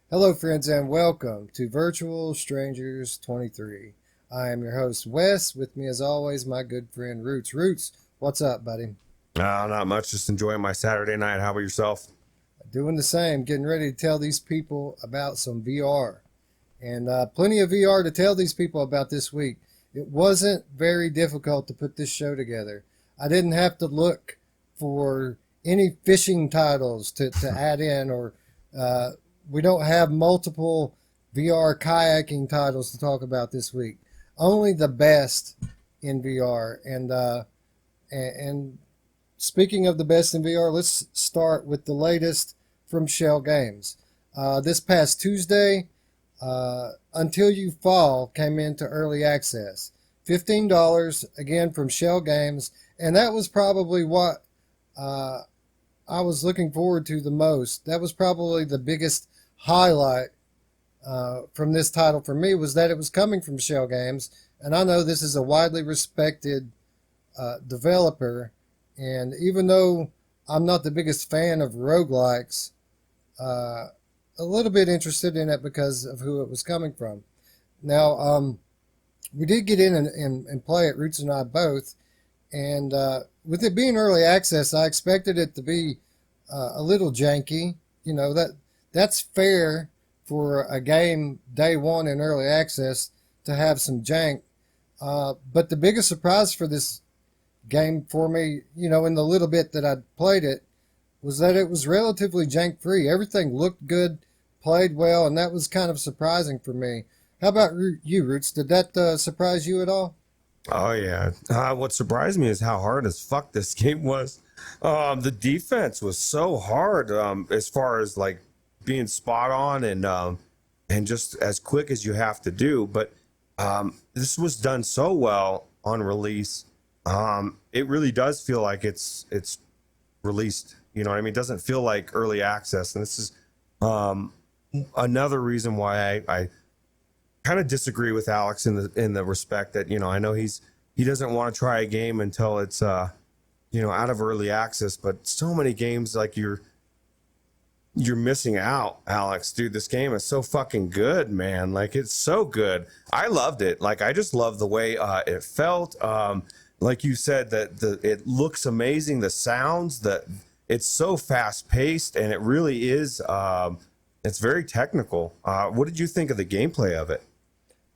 Hello, friends, and welcome to Virtual Strangers 23. I am your host, Wes. With me, as always, my good friend Ruuts. Ruuts, what's up, buddy? Not much. Just enjoying my Saturday night. How about yourself? Doing the same, getting ready to tell these people about some VR. And plenty of VR to tell these people about this week. It wasn't very difficult to put this show together. I didn't have to look for any fishing titles to add in, or uh, we don't have multiple VR kayaking titles to talk about this week. Only the best in VR. And speaking of the best in VR, let's start with the latest from Shell Games. This past Tuesday, Until You Fall came into early access. $15 again from Shell Games, and that was probably what uh, I was looking forward to the most. That was probably the biggest highlight from this title for me, was that it was coming from Shell Games, and I know this is a widely respected developer, and even though I'm not the biggest fan of roguelikes, uh, a little bit interested in it because of who it was coming from. Now, we did get in and play it, Roots and I both, and with it being early access, I expected it to be a little janky. You know, that's fair for a game day one in early access to have some jank. But the biggest surprise for this game for me, you know, in the little bit that I played it, was that it was relatively jank free. Everything looked good, played well, and that was kind of surprising for me. How about you, Roots? Did that surprise you at all? Oh yeah. What surprised me is how hard as fuck this game was. The defense was so hard. As far as like being spot on and just as quick as you have to do. But this was done so well on release. It really does feel like it's released. You know what I mean? It doesn't feel like early access, and this is um, another reason why I kind of disagree with Alex in the respect that, you know, I know he doesn't want to try a game until it's out of early access, but so many games like you're missing out, Alex. Dude, this game is so fucking good, man. Like, it's so good. I loved it. Like, I just love the way it felt. Like you said, that it looks amazing. The sounds, that it's so fast paced, and it really is. It's very technical. What did you think of the gameplay of it?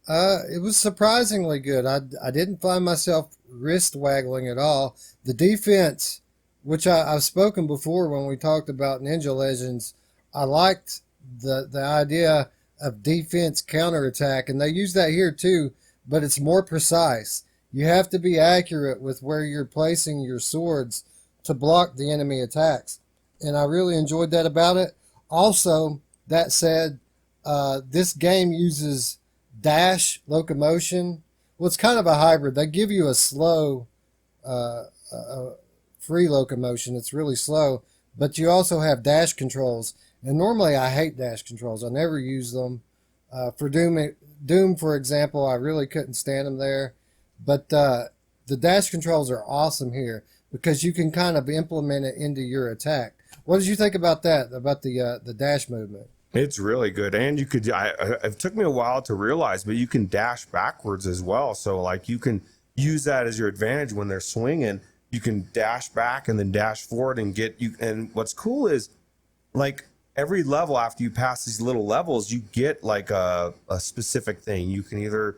It was surprisingly good. I didn't find myself wrist waggling at all. The defense, which I've spoken before when we talked about Ninja Legends, I liked the idea of defense counterattack, and they use that here too, but it's more precise. You have to be accurate with where you're placing your swords to block the enemy attacks, and I really enjoyed that about it. Also, that said, this game uses dash locomotion. Well, it's kind of a hybrid. They give you a slow, uh, free locomotion. It's really slow, but you also have dash controls. And normally, I hate dash controls. I never use them. For Doom, for example, I really couldn't stand them there. But the dash controls are awesome here because you can kind of implement it into your attack. What did you think about that? About the dash movement? It's really good, and you could. It took me a while to realize, but you can dash backwards as well. So like you can use that as your advantage when they're swinging. You can dash back and then dash forward and get you. And what's cool is, like, every level after you pass these little levels, you get like a specific thing. You can either,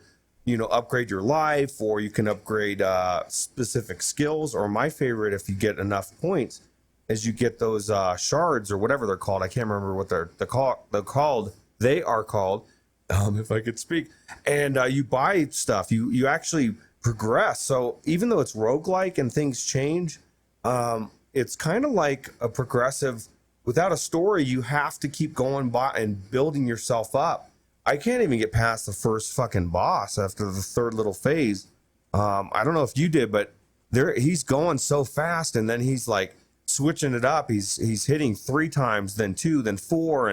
upgrade your life, or you can upgrade specific skills. Or my favorite, if you get enough points, is you get those shards or whatever they're called. I can't remember what they're called. They are called, if I could speak. And you buy stuff. You actually progress. So even though it's roguelike and things change, it's kind of like a progressive. Without a story, you have to keep going by and building yourself up. I can't even get past the first fucking boss after the third little phase. I don't know if you did, but he's going so fast, and then he's like switching it up. He's hitting three times, then two, then four,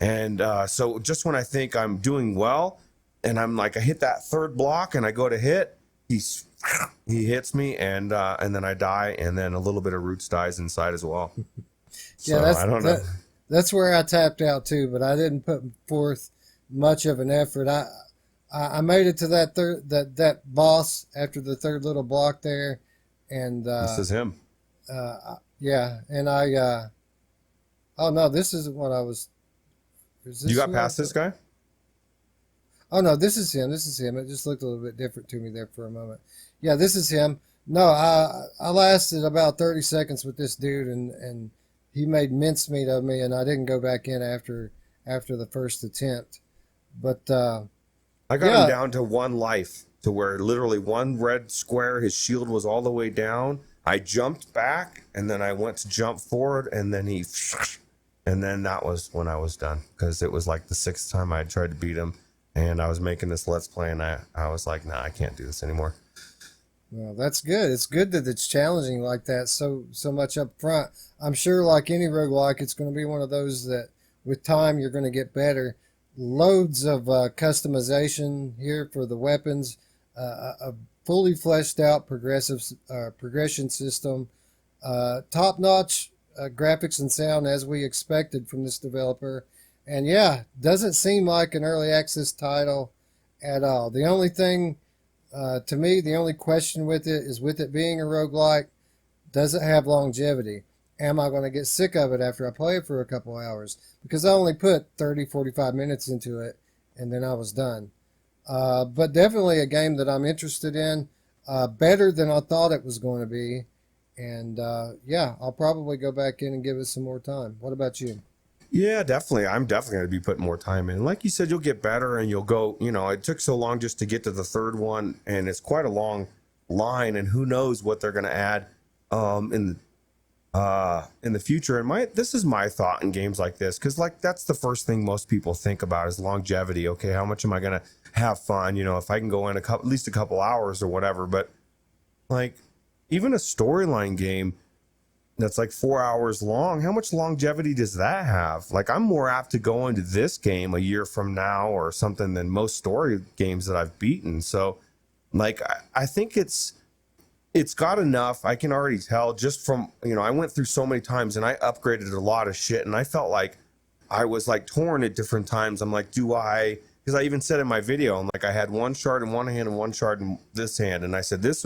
and so just when I think I'm doing well, and I'm like, I hit that third block, and I go to hit, he hits me, and then I die, and then a little bit of Roots dies inside as well. Yeah, So I don't know. that's where I tapped out too. But I didn't put forth much of an effort. I made it to that boss after the third little block there, and This is him. yeah, and oh no, this isn't what I was. Is You this got who I past this guy? Oh no, this is him. This is him. It just looked a little bit different to me there for a moment. Yeah, this is him. No, I lasted about 30 seconds with this dude, and he made mincemeat of me, and I didn't go back in after the first attempt. But I got yeah, him down to one life, to where literally one red square, his shield was all the way down. I jumped back, and then I went to jump forward, and then and then that was when I was done, because it was like the sixth time I had tried to beat him, and I was making this Let's Play, and I was like, nah, I can't do this anymore. well, that's good. It's good that it's challenging like that, so much up front. I'm sure, like any roguelike, it's going to be one of those that, with time, you're going to get better. Loads of customization here for the weapons, a fully fleshed out progression system, top-notch graphics and sound as we expected from this developer. And yeah, doesn't seem like an early access title at all. The only thing, to me, the only question with it is, with it being a roguelike, does it have longevity? Am I going to get sick of it after I play it for a couple hours? Because I only put 30, 45 minutes into it, and then I was done. But definitely a game that I'm interested in, better than I thought it was going to be. And yeah, I'll probably go back in and give it some more time. What about you? Yeah, definitely. I'm definitely going to be putting more time in. Like you said, you'll get better, and you'll go, it took so long just to get to the third one, and it's quite a long line, and who knows what they're going to add in the future. And this is my thought in games like this, because like that's the first thing most people think about is longevity. Okay, how much am I going to have fun? If I can go in at least a couple hours or whatever. But like even a storyline game that's like 4 hours long, how much longevity does that have? Like, I'm more apt to go into this game a year from now or something than most story games that I've beaten. So like I think it's got enough. I can already tell just from, I went through so many times, and I upgraded a lot of shit, and I felt like I was like torn at different times. I'm like, because I even said in my video, I'm like, I had one shard in one hand and one shard in this hand, and I said this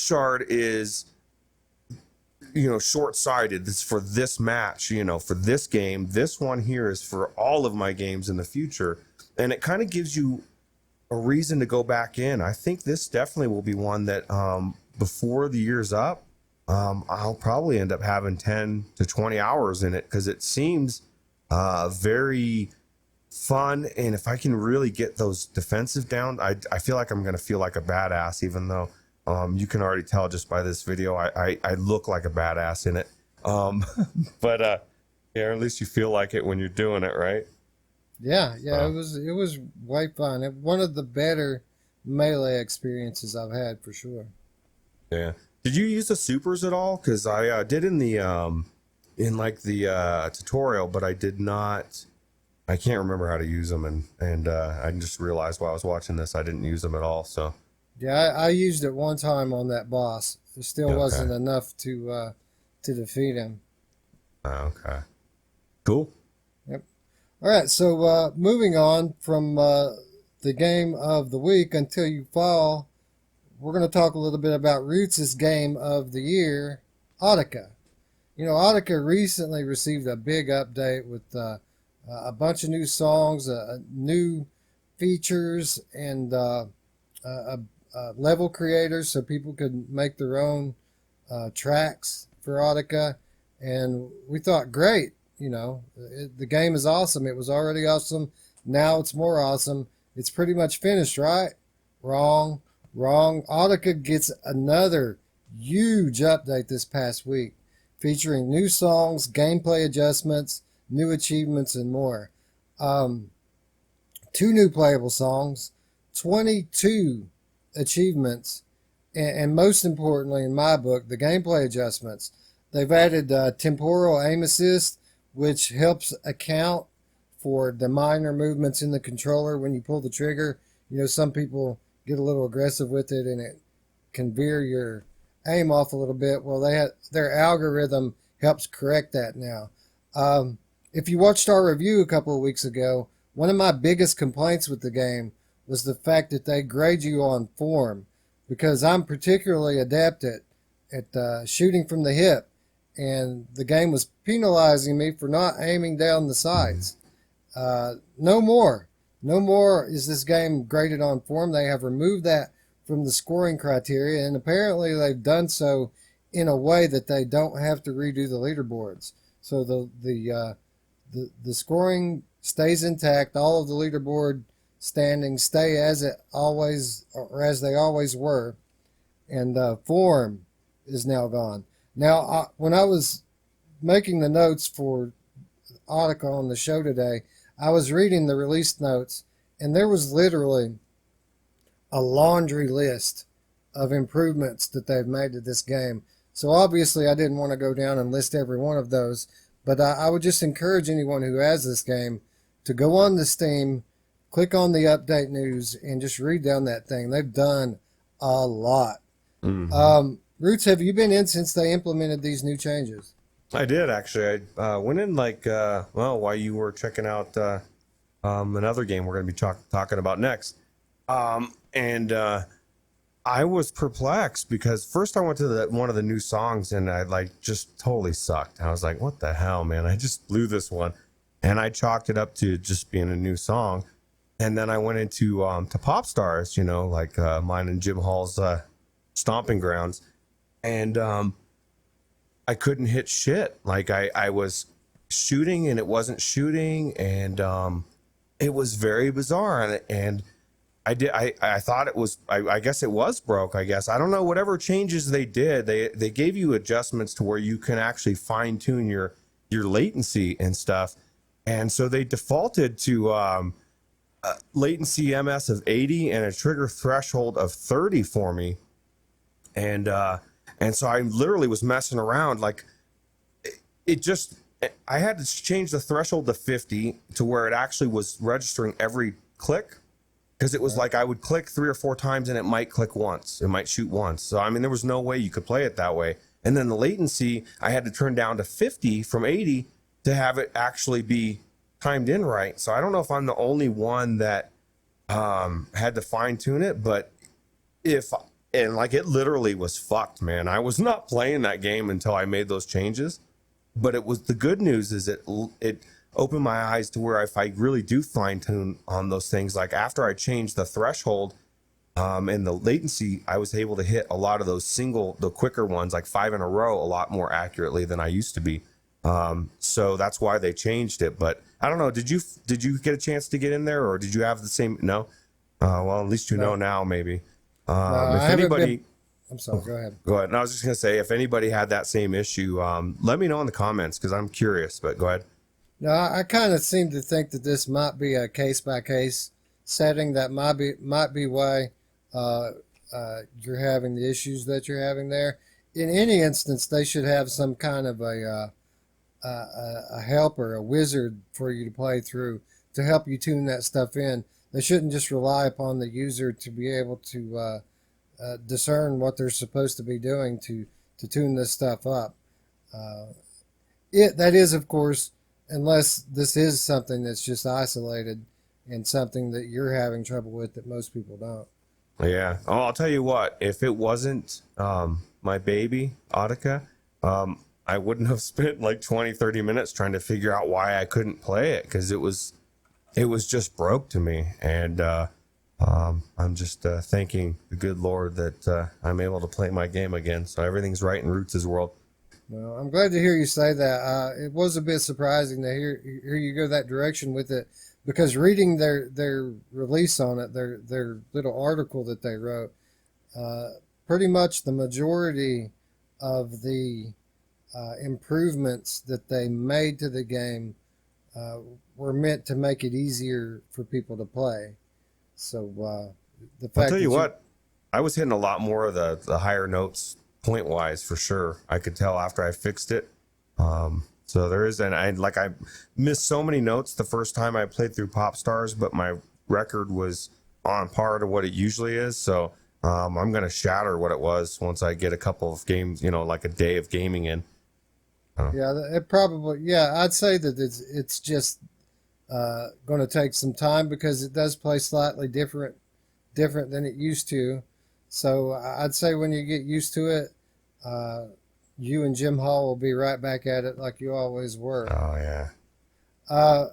shard is short-sighted. This is for this match, for this game. This one here is for all of my games in the future. And it kind of gives you a reason to go back in. I think this definitely will be one that before the year's up, I'll probably end up having 10 to 20 hours in it, because it seems very fun. And if I can really get those defensive down, I feel like I'm going to feel like a badass, even though you can already tell just by this video, I look like a badass in it. But yeah, or at least you feel like it when you're doing it, right? Yeah, it was way fun. One of the better melee experiences I've had for sure. Yeah. Did you use the supers at all? Because I did in the tutorial, but I did not. I can't remember how to use them, and I just realized while I was watching this, I didn't use them at all. So yeah, I used it one time on that boss. It still wasn't enough to defeat him. Okay. Cool. Yep. All right, so moving on from the game of the week, Until You Fall, we're going to talk a little bit about Ruuts' game of the year, Audica. Audica recently received a big update with a bunch of new songs, new features, and level creators, so people could make their own tracks for Audica. And we thought, great, the game is awesome. It was already awesome. Now it's more awesome. It's pretty much finished, right? Wrong. Audica gets another huge update this past week, featuring new songs, gameplay adjustments, new achievements, and more. 2 new playable songs, 22 achievements, and most importantly, in my book, the gameplay adjustments. They've added temporal aim assist, which helps account for the minor movements in the controller when you pull the trigger. Some people get a little aggressive with it, and it can veer your aim off a little bit. Well, their algorithm helps correct that now. if you watched our review a couple of weeks ago, one of my biggest complaints with the game was the fact that they grade you on form, because I'm particularly adept at shooting from the hip, and the game was penalizing me for not aiming down the sights. No more. No more is this game graded on form. They have removed that from the scoring criteria, and apparently they've done so in a way that they don't have to redo the leaderboards. So the scoring stays intact. All of the leaderboard standings stay as it always, or as they always were, and form is now gone. Now, when I was making the notes for Audica on the show today, I was reading the release notes, and there was literally a laundry list of improvements that they've made to this game. So obviously I didn't want to go down and list every one of those, but I would just encourage anyone who has this game to go on to Steam, click on the update news, and just read down that thing. They've done a lot. Ruuts, have you been in since they implemented these new changes? I did, actually. I went in while you were checking out another game we're going to be talking about next. And I was perplexed because first I went to one of the new songs and I just totally sucked. I was like, what the hell, man? I just blew this one. And I chalked it up to just being a new song. And then I went into to Pop Stars, mine and Jim Hall's stomping grounds. And I couldn't hit shit. I was shooting and it wasn't shooting, and it was very bizarre. And I thought it was, I guess it was broke, I guess. I don't know, whatever changes they did, they gave you adjustments to where you can actually fine tune your latency and stuff. And so they defaulted to latency MS of 80 and a trigger threshold of 30 for me. And so I literally was messing around. I had to change the threshold to 50 to where it actually was registering every click. Because it was like I would click 3 or 4 times and it might click once. It might shoot once. So, I mean, there was no way you could play it that way. And then the latency, I had to turn down to 50 from 80 to have it actually be timed in right. So I don't know if I'm the only one that had to fine tune it. But it literally was fucked, man. I was not playing that game until I made those changes. But the good news is it opened my eyes to where if I really do fine tune on those things, like after I changed the threshold and the latency, I was able to hit a lot of those the quicker ones, like 5 in a row, a lot more accurately than I used to be. So that's why they changed it. But I don't know, did you get a chance to get in there, or did you have the same? No? Well, at least you know now, maybe. If anybody, I'm sorry, go ahead. Go ahead. And I was just going to say, if anybody had that same issue, let me know in the comments, because I'm curious, but go ahead. No, I kind of seem to think that this might be a case-by-case setting. That might be why you're having the issues that you're having there. In any instance, they should have some kind of a helper, a wizard for you to play through to help you tune that stuff in. They shouldn't just rely upon the user to be able to discern what they're supposed to be doing to tune this stuff up. That is, of course, unless this is something that's just isolated and something that you're having trouble with that most people don't. Yeah. Oh, I'll tell you what, if it wasn't my baby, Audica, I wouldn't have spent like 20, 30 minutes trying to figure out why I couldn't play it, because it was just broke to me. And I'm just thanking the good Lord that I'm able to play my game again. So everything's right in Ruuts' world. Well, I'm glad to hear you say that. It was a bit surprising to hear you go that direction with it, because reading their release on it, their little article that they wrote, pretty much the majority of the improvements that they made to the game were meant to make it easier for people to play. So the fact I'll tell you what, I was hitting a lot more of the higher notes point wise for sure. I could tell after I fixed it. So there is, and I missed so many notes the first time I played through Pop Stars, but my record was on par to what it usually is. So I'm going to shatter what it was once I get a couple of games, like a day of gaming in. Yeah, it probably. Yeah, I'd say that it's just going to take some time because it does play slightly different than it used to. So I'd say when you get used to it, uh, you and Jim Hall will be right back at it like you always were. Oh yeah. Uh,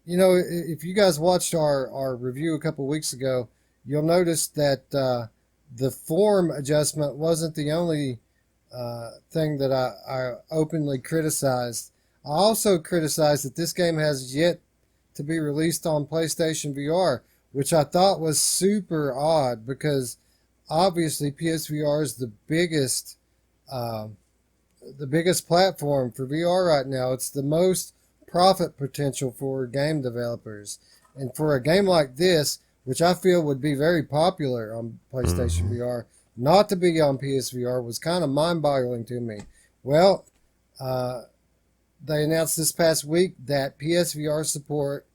if you guys watched our review a couple weeks ago, you'll notice that the form adjustment wasn't the only thing that I openly criticized. I also criticized that this game has yet to be released on PlayStation VR, which I thought was super odd because obviously PSVR is uh, the biggest platform for VR right now. It's the most profit potential for game developers, and for a game like this, which I feel would be very popular on PlayStation VR, not to be on PSVR was kind of mind-boggling to me. Well, uh, they announced this past week that PSVR support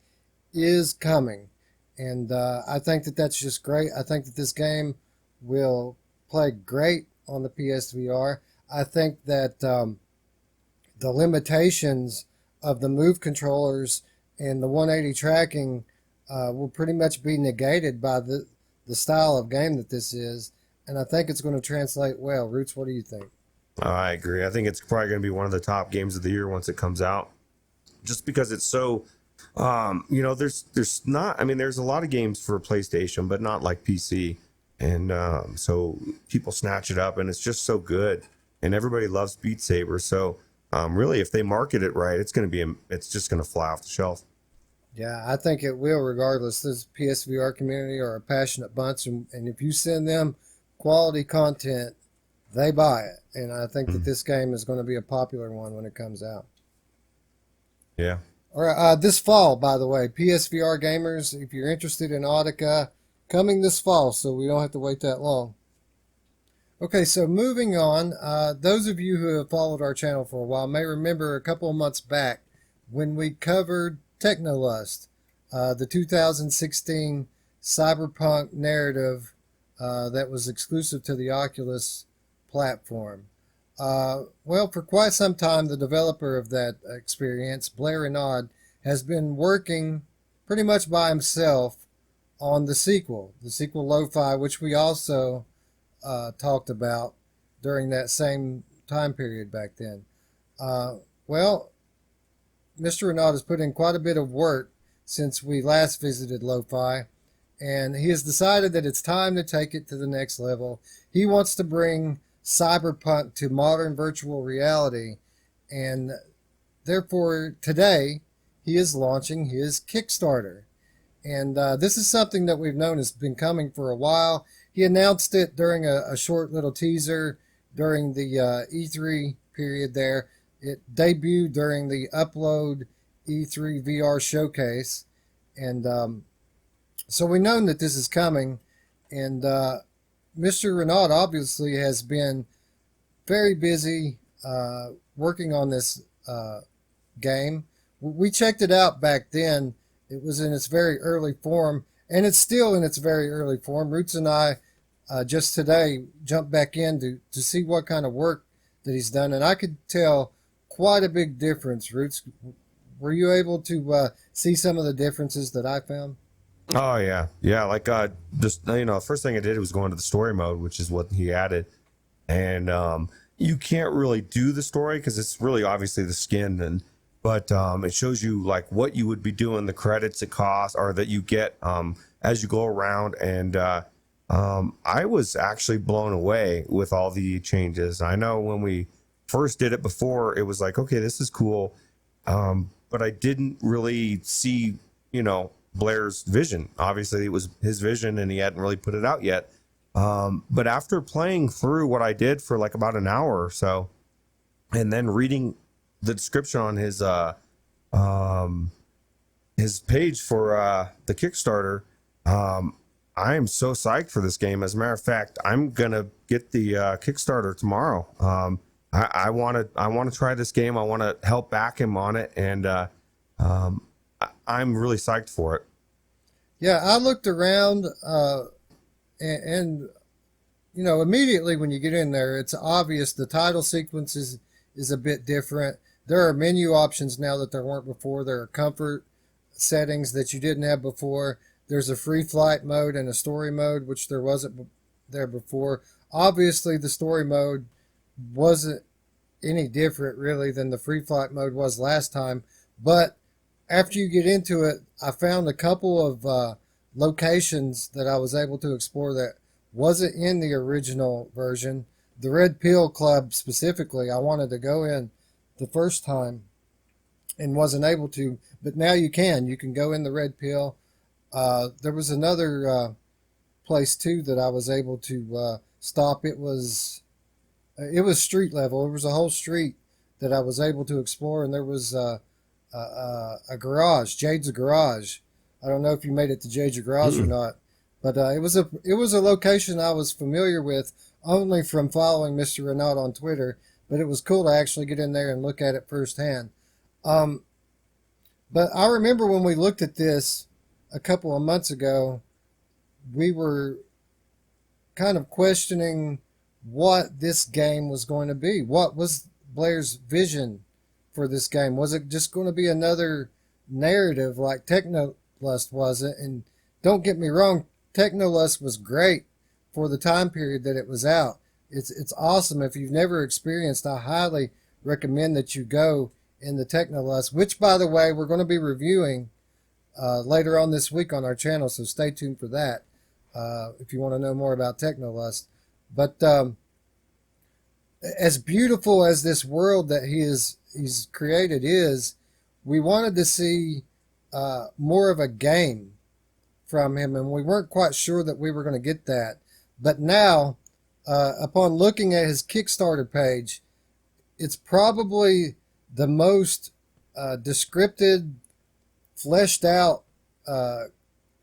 is coming, and I think that that's just great. I think that this game will play great on the PSVR. I think that the limitations of the move controllers and the 180 tracking will pretty much be negated by the style of game that this is, and I think it's going to translate well. Roots, what do you think? I agree. I think it's probably going to be one of the top games of the year once it comes out, just because it's so. There's not. I mean, there's a lot of games for PlayStation, but not like PC, and so people snatch it up, and it's just so good, and everybody loves Beat Saber. So really, if they market it right, it's just going to fly off the shelf. Yeah, I think it will regardless. This PSVR community are a passionate bunch, and if you send them quality content, they buy it. And I think that this game is going to be a popular one when it comes out. Yeah. All right, this fall, by the way, PSVR gamers, if you're interested in Audica, coming this fall, so we don't have to wait that long. Okay, so moving on, those of you who have followed our channel for a while may remember a couple of months back when we covered Technolust, the 2016 cyberpunk narrative that was exclusive to the Oculus platform. Well, for quite some time, the developer of that experience, Blair Renaud, has been working pretty much by himself on the sequel LOW-FI, which we also talked about during that same time period back then. Well, Mr. Renaud has put in quite a bit of work since we last visited LOW-FI, and he has decided that it's time to take it to the next level. He wants to bring cyberpunk to modern virtual reality, and therefore today he is launching his Kickstarter. And this is something that we've known has been coming for a while. He announced it during a short little teaser during the E3 period there. It debuted during the Upload E3 VR showcase. And so we've known that this is coming. And Mr. Renaud obviously has been very busy working on this game. We checked it out back then. It was in its very early form, and it's still in its very early form. Ruuts and I just today jumped back in to see what kind of work that he's done, and I could tell quite a big difference. Ruuts, were you able to see some of the differences that I found? Oh yeah. Like just the first thing I did was go into the story mode, which is what he added, and you can't really do the story because it's really obviously the skin, but it shows you like what you would be doing, the credits it costs, or that you get as you go around, and I was actually blown away with all the changes. I know when we first did it before, it was like, okay, this is cool, but I didn't really see Blair's vision. Obviously it was his vision and he hadn't really put it out yet, but after playing through what I did for like about an hour or so, and then reading the description on his page for the Kickstarter, I am so psyched for this game. As a matter of fact, I'm gonna get the Kickstarter tomorrow. I want to try this game. I want to help back him on it, and I'm really psyched for it. Yeah, I looked around, and immediately when you get in there, it's obvious the title sequence is is a bit different. There are menu options now that there weren't before. There are comfort settings that you didn't have before. There's a free flight mode and a story mode, which there wasn't there before. Obviously, the story mode wasn't any different really than the free flight mode was last time, but after you get into it, I found a couple of locations that I was able to explore that wasn't in the original version. The Red Pill Club specifically, I wanted to go in the first time and wasn't able to, but now you can. You can go in the Red Pill. There was another place too that I was able to stop. It was street level. There was a whole street that I was able to explore, and there was a garage, Jade's Garage. I don't know if you made it to Jade's Garage or not, but it was a location I was familiar with only from following Mr. Renaud on Twitter. But it was cool to actually get in there and look at it firsthand. But I remember when we looked at this a couple of months ago, we were kind of questioning what this game was going to be. What was Blair's vision for this game? Was it just going to be another narrative like Technolust wasn't? And don't get me wrong, Technolust was great for the time period that it was out. It's awesome. If you've never experienced, I highly recommend that you go in the Technolust, which, by the way, we're going to be reviewing later on this week on our channel, so stay tuned for that if you want to know more about Technolust. But as beautiful as this world that he's created is, we wanted to see more of a game from him, and we weren't quite sure that we were going to get that. But now, upon looking at his Kickstarter page, it's probably the most descripted, fleshed out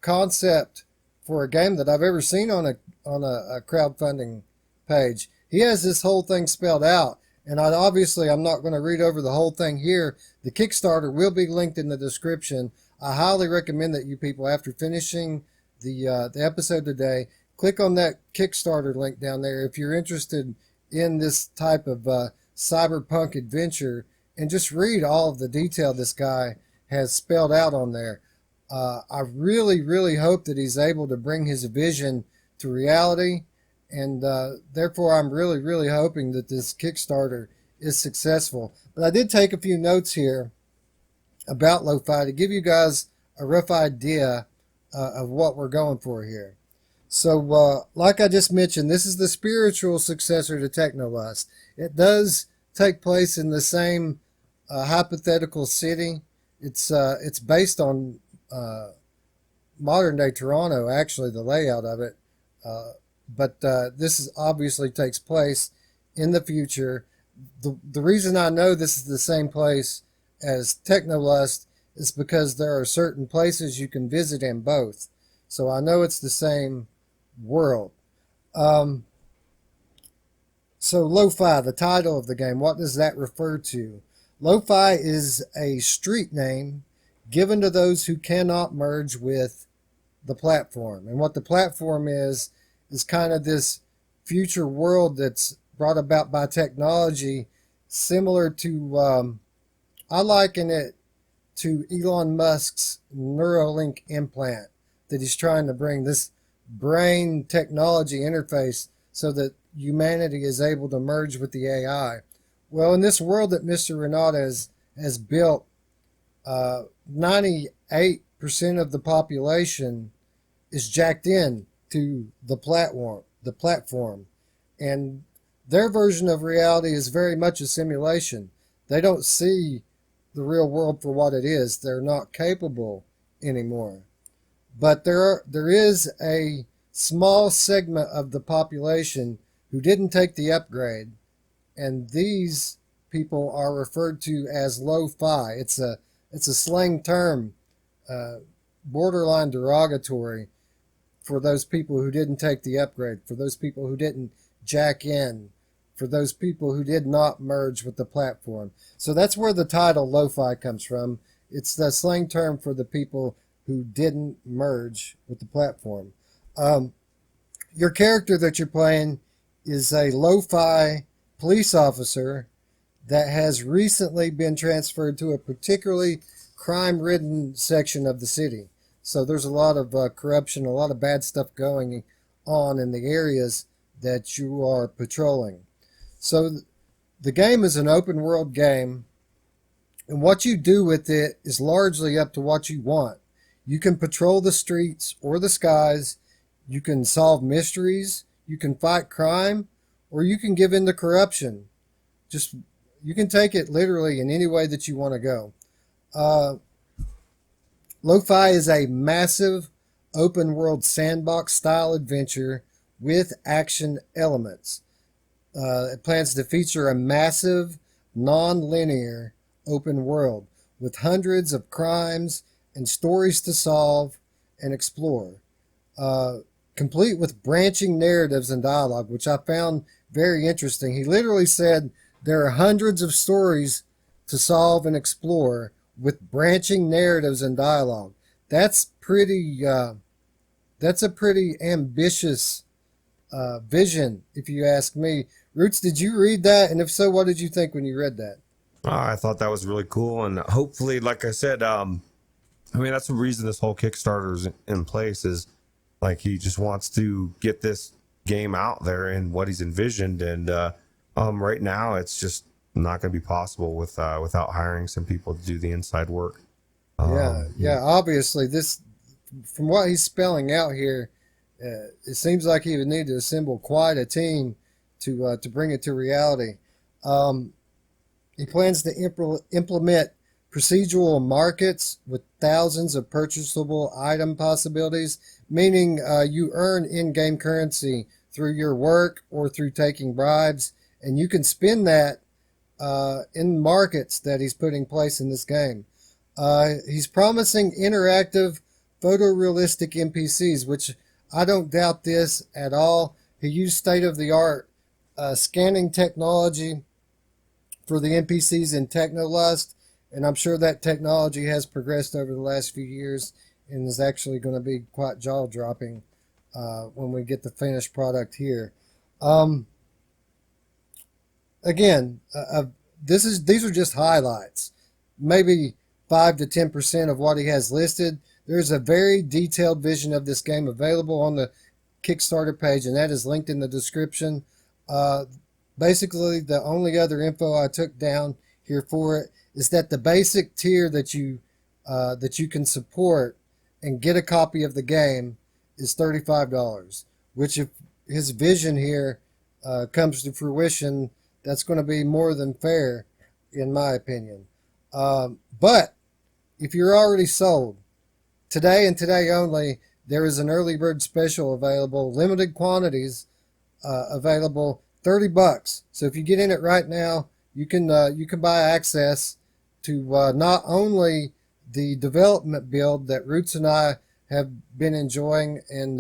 concept for a game that I've ever seen on a crowdfunding page. He has this whole thing spelled out, and I'm not going to read over the whole thing here. The Kickstarter will be linked in the description. I highly recommend that you people, after finishing the episode today, click on that Kickstarter link down there if you're interested in this type of cyberpunk adventure, and just read all of the detail this guy has spelled out on there. I really, really hope that he's able to bring his vision to reality, and therefore I'm really, really hoping that this Kickstarter is successful. But I did take a few notes here about LOW-FI to give you guys a rough idea of what we're going for here. So, like I just mentioned, this is the spiritual successor to Technolust. It does take place in the same hypothetical city. It's based on modern day Toronto, actually, the layout of it. But this obviously takes place in the future. The reason I know this is the same place as Technolust is because there are certain places you can visit in both. So I know it's the same world. So LOW-FI, the title of the game, what does that refer to? LOW-FI is a street name given to those who cannot merge with the platform. And what the platform is kind of this future world that's brought about by technology, similar to, I liken it to Elon Musk's Neuralink implant that he's trying to bring, this brain technology interface so that humanity is able to merge with the AI. Well, in this world that Mr. Renaud has built, 98% of the population is jacked in to the platform. And their version of reality is very much a simulation. They don't see the real world for what it is. They're not capable anymore. But there is a small segment of the population who didn't take the upgrade, and these people are referred to as LOW-FI. It's a slang term, borderline derogatory, for those people who didn't take the upgrade, for those people who didn't jack in, for those people who did not merge with the platform. So that's where the title LOW-FI comes from. It's the slang term for the people who didn't merge with the platform. Your character that you're playing is a LOW-FI police officer that has recently been transferred to a particularly crime-ridden section of the city. So there's a lot of corruption, a lot of bad stuff going on in the areas that you are patrolling. So the game is an open world game, and what you do with it is largely up to what you want. You can patrol the streets or the skies, you can solve mysteries, you can fight crime, or you can give in to corruption. Just you can take it literally in any way that you want to go. LOW-FI is a massive open world sandbox style adventure with action elements. It plans to feature a massive, non-linear open world with hundreds of crimes and stories to solve and explore, complete with branching narratives and dialogue, which I found very interesting. He literally said there are hundreds of stories to solve and explore with branching narratives and dialogue. That's pretty. That's a pretty ambitious vision, if you ask me. Ruuts, did you read that? And if so, what did you think when you read that? I thought that was really cool, and hopefully, like I said, I mean that's the reason this whole Kickstarter is in place. Is like he just wants to get this game out there and what he's envisioned, and right now it's just not going to be possible without hiring some people to do the inside work. Yeah. Obviously, this, from what he's spelling out here, it seems like he would need to assemble quite a team to bring it to reality. He plans to implement procedural markets with thousands of purchasable item possibilities, meaning you earn in-game currency through your work or through taking bribes, and you can spend that in markets that he's putting in place in this game. He's promising interactive, photorealistic NPCs, which I don't doubt this at all. He used state-of-the-art scanning technology for the NPCs in Technolust, and I'm sure that technology has progressed over the last few years and is actually going to be quite jaw-dropping when we get the finished product here. Again, these are just highlights. Maybe 5 to 10% of what he has listed. There's a very detailed vision of this game available on the Kickstarter page, and that is linked in the description. Basically, the only other info I took down here for it is that the basic tier that you can support and get a copy of the game is $35, which if his vision here comes to fruition, that's going to be more than fair, in my opinion. But if you're already sold, today and today only, there is an early bird special available, limited quantities available, $30. So if you get in it right now, you can buy access to not only the development build that Ruuts and I have been enjoying and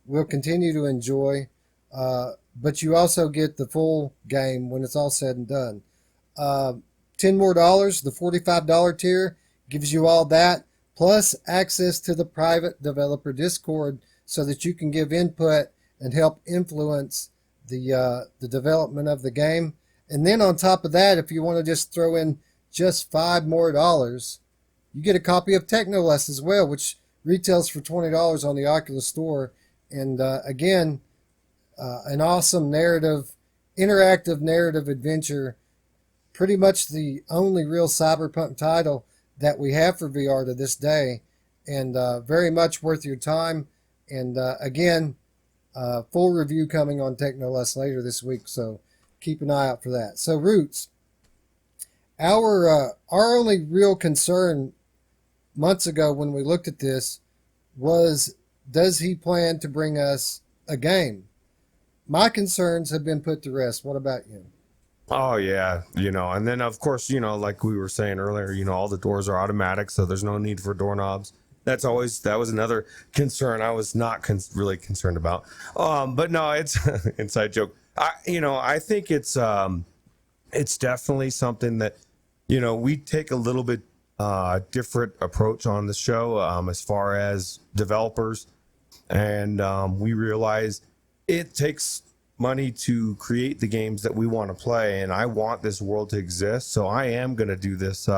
will continue to enjoy, but you also get the full game when it's all said and done. $10 more, the $45 tier gives you all that, plus access to the private developer Discord so that you can give input and help influence the development of the game. And then on top of that, if you want to just throw in just $5 more, you get a copy of Technolust as well, which retails for $20 on the Oculus Store. And again, an awesome interactive narrative adventure, pretty much the only real cyberpunk title that we have for VR to this day, and very much worth your time. And again, full review coming on Technolust later this week, so keep an eye out for that. So Ruuts, our only real concern months ago when we looked at this was, does he plan to bring us a game? My concerns have been put to rest. What about you? Oh yeah, and then of course, like we were saying earlier, all the doors are automatic, so there's no need for doorknobs. That was another concern I was not really concerned about. But no, it's inside joke. I think it's definitely something that, we take a little bit different approach on the show as far as developers, and we realize it takes money to create the games that we want to play, and I want this world to exist. So I am going to do this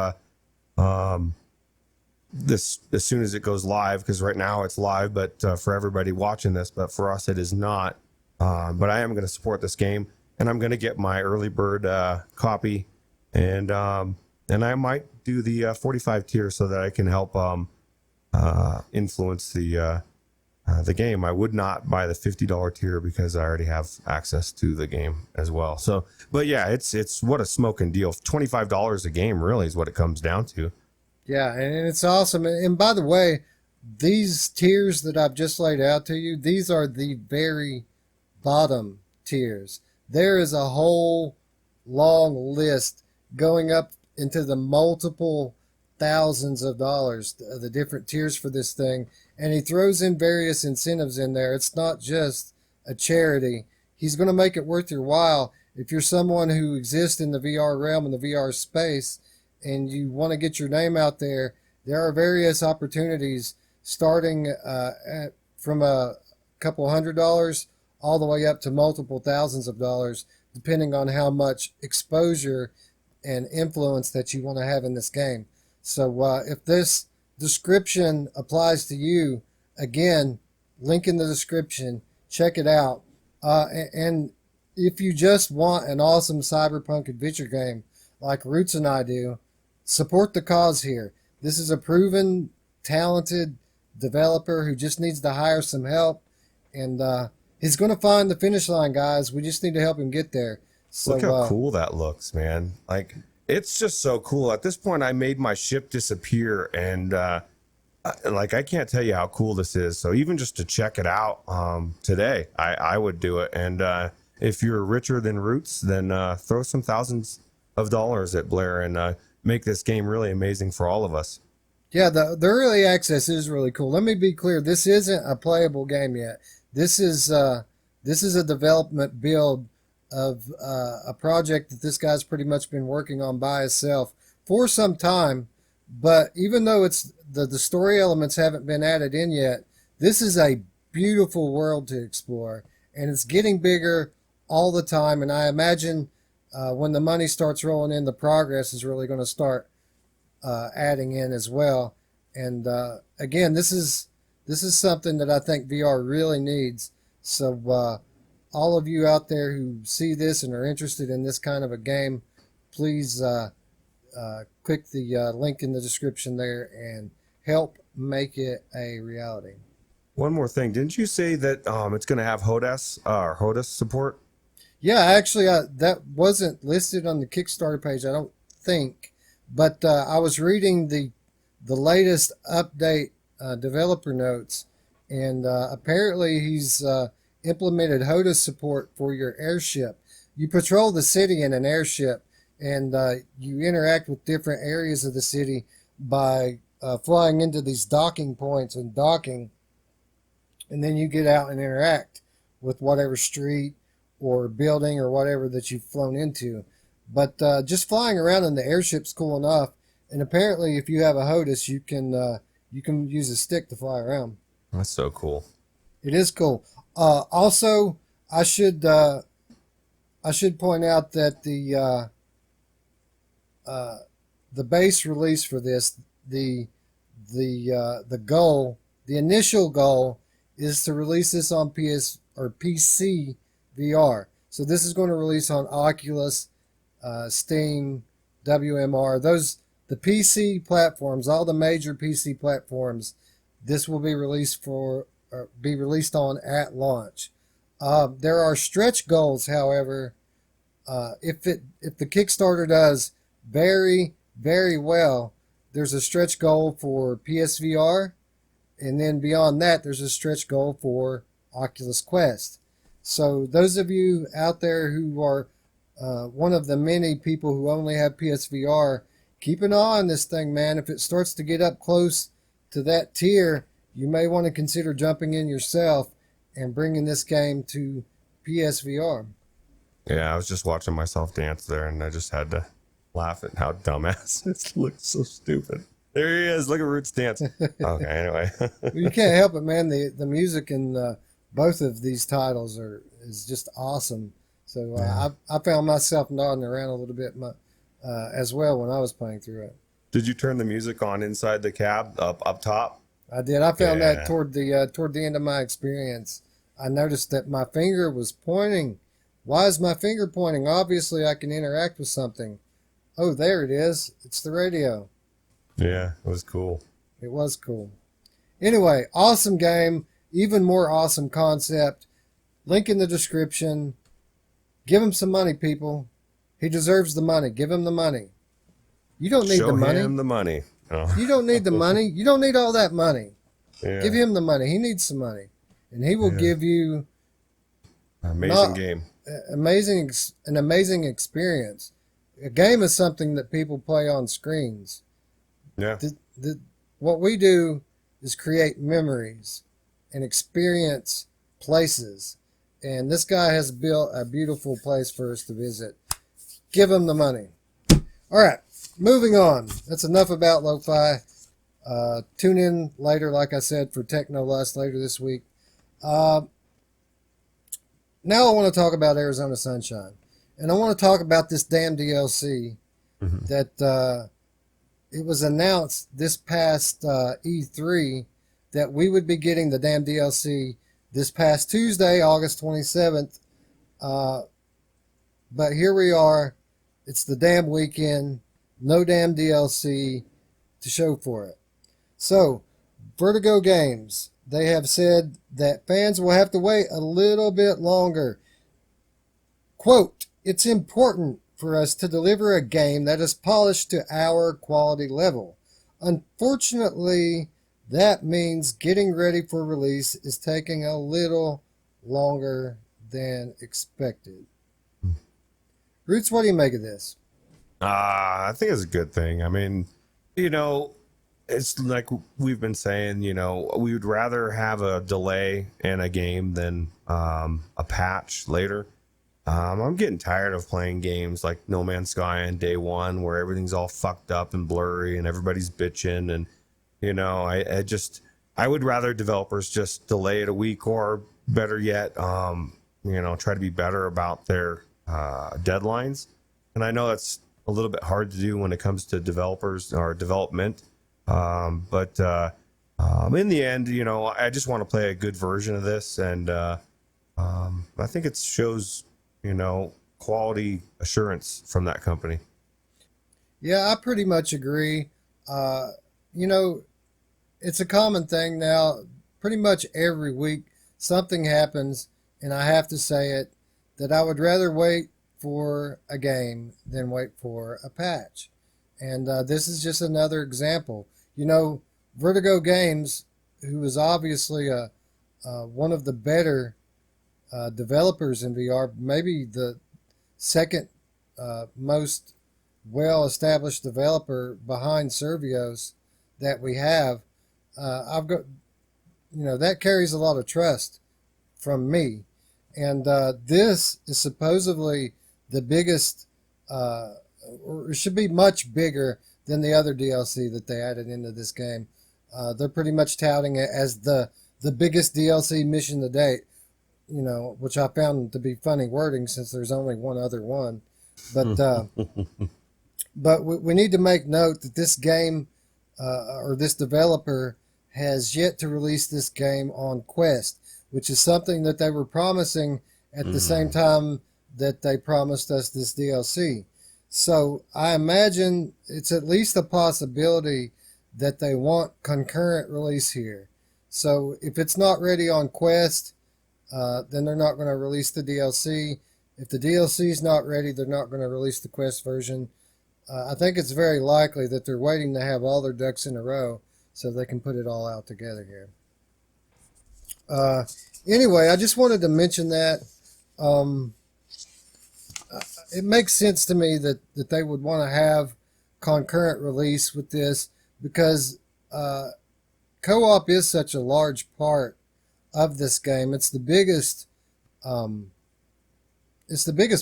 this as soon as it goes live, because right now it's live, but for everybody watching this, but for us it is not. But I am going to support this game, and I'm going to get my early bird copy, and I might do the 45 tier so that I can help influence the game. I would not buy the $50 tier because I already have access to the game as well. So, but yeah, it's what a smoking deal. $25 a game really is what it comes down to. Yeah, and it's awesome. And by the way, these tiers that I've just laid out to you, these are the very bottom tiers. There is a whole long list going up into the multiple thousands of dollars, the different tiers for this thing. And he throws in various incentives in there. It's not just a charity. He's going to make it worth your while. If you're someone who exists in the VR realm and the VR space, and you want to get your name out there, there are various opportunities starting from a couple $100 all the way up to multiple thousands of dollars, depending on how much exposure and influence that you want to have in this game. So if this description applies to you, again, link in the description, check it out. And if you just want an awesome cyberpunk adventure game like Ruuts and I do, support the cause here. This is a proven, talented developer who just needs to hire some help, and he's going to find the finish line, guys. We just need to help him get there. So, look how cool that looks, man. Like, it's just so cool. At this point, I made my ship disappear, and like, I can't tell you how cool this is. So even just to check it out today, I would do it. And if you're richer than Ruuts, then throw some thousands of dollars at Blair and make this game really amazing for all of us. Yeah, the early access is really cool. Let me be clear. This isn't a playable game yet. This is a development build of a project that this guy's pretty much been working on by himself for some time. But even though it's the story elements haven't been added in yet, this is a beautiful world to explore, and it's getting bigger all the time. And I imagine when the money starts rolling in, the progress is really going to start adding in as well. And again, this is something that I think VR really needs. So all of you out there who see this and are interested in this kind of a game, please click the link in the description there and help make it a reality. One more thing, didn't you say that it's going to have HOTAS support? Yeah, actually, that wasn't listed on the Kickstarter page, I don't think. But I was reading the latest update developer notes, and apparently he's implemented HOTAS support for your airship. You patrol the city in an airship, and you interact with different areas of the city by flying into these docking points and docking, and then you get out and interact with whatever street or building or whatever that you've flown into. But just flying around in the airship's cool enough, and apparently if you have a HOTAS, you can use a stick to fly around. That's so cool. It is cool. Also, I should point out that the base release for this, the goal, the initial goal, is to release this on PS or PC VR. So this is going to release on Oculus, Steam, WMR, the PC platforms, all the major PC platforms. This will be released on at launch. There are stretch goals, however. If the Kickstarter does very, very well, there's a stretch goal for PSVR, and then beyond that, there's a stretch goal for Oculus Quest. So those of you out there who are one of the many people who only have PSVR, keep an eye on this thing, man. If it starts to get up close to that tier, you may want to consider jumping in yourself and bringing this game to PSVR. Yeah, I was just watching myself dance there, and I just had to laugh at how dumbass it looks. So stupid. There he is. Look at Ruuts dance. Okay, anyway. Well, you can't help it, man. The music in both of these titles is just awesome. So I found myself nodding around a little bit as well when I was playing through it. Did you turn the music on inside the cab up top? I did. I found that toward the end of my experience. I noticed that my finger was pointing. Why is my finger pointing? Obviously, I can interact with something. Oh, there it is. It's the radio. Yeah, it was cool. It was cool. Anyway, awesome game. Even more awesome concept. Link in the description. Give him some money, people. He deserves the money. Give him the money. You don't need the money. Show him the money. Oh. You don't need the money. You don't need all that money. Yeah. Give him the money. He needs some money. And he will give you amazing game. An amazing experience. A game is something that people play on screens. Yeah. What we do is create memories and experience places. And this guy has built a beautiful place for us to visit. Give him the money. All right, moving on. That's enough about lo-fi. Tune in later, like I said, for Techno Lust later this week. Now I want to talk about Arizona Sunshine. And I want to talk about this damn DLC that it was announced this past E3 that we would be getting the damn DLC this past Tuesday, August 27th. But here we are. It's the damn weekend. No damn DLC to show for it. So, Vertigo Games, they have said that fans will have to wait a little bit longer. Quote, "It's important for us to deliver a game that is polished to our quality level. Unfortunately, that means getting ready for release is taking a little longer than expected." Ruuts, what do you make of this? I think it's a good thing. I mean, it's like we've been saying, we would rather have a delay in a game than a patch later. I'm getting tired of playing games like No Man's Sky on day one where everything's all fucked up and blurry and everybody's bitching. And, I would rather developers just delay it a week, or better yet, try to be better about their deadlines. And I know that's a little bit hard to do when it comes to developers or development. But in the end, I just want to play a good version of this. And I think it shows, quality assurance from that company. Yeah, I pretty much agree. It's a common thing now. Pretty much every week something happens, and I have to say it, that I would rather wait for a game than wait for a patch. And this is just another example. Vertigo Games, who is obviously one of the better developers in VR, maybe the second most well-established developer behind Survios that we have. I've got, that carries a lot of trust from me. And this is supposedly the biggest, or it should be much bigger than the other DLC that they added into this game. They're pretty much touting it as the biggest DLC mission to date, which I found to be funny wording since there's only one other one. But but we need to make note that this game, or this developer, has yet to release this game on Quest, which is something that they were promising at the same time that they promised us this DLC. So I imagine it's at least a possibility that they want concurrent release here. So if it's not ready on Quest, then they're not going to release the DLC. If the DLC is not ready, they're not going to release the Quest version. I think it's very likely that they're waiting to have all their ducks in a row so they can put it all out together here. Anyway, I just wanted to mention that. It makes sense to me that they would want to have concurrent release with this because co-op is such a large part of this game. It's the biggest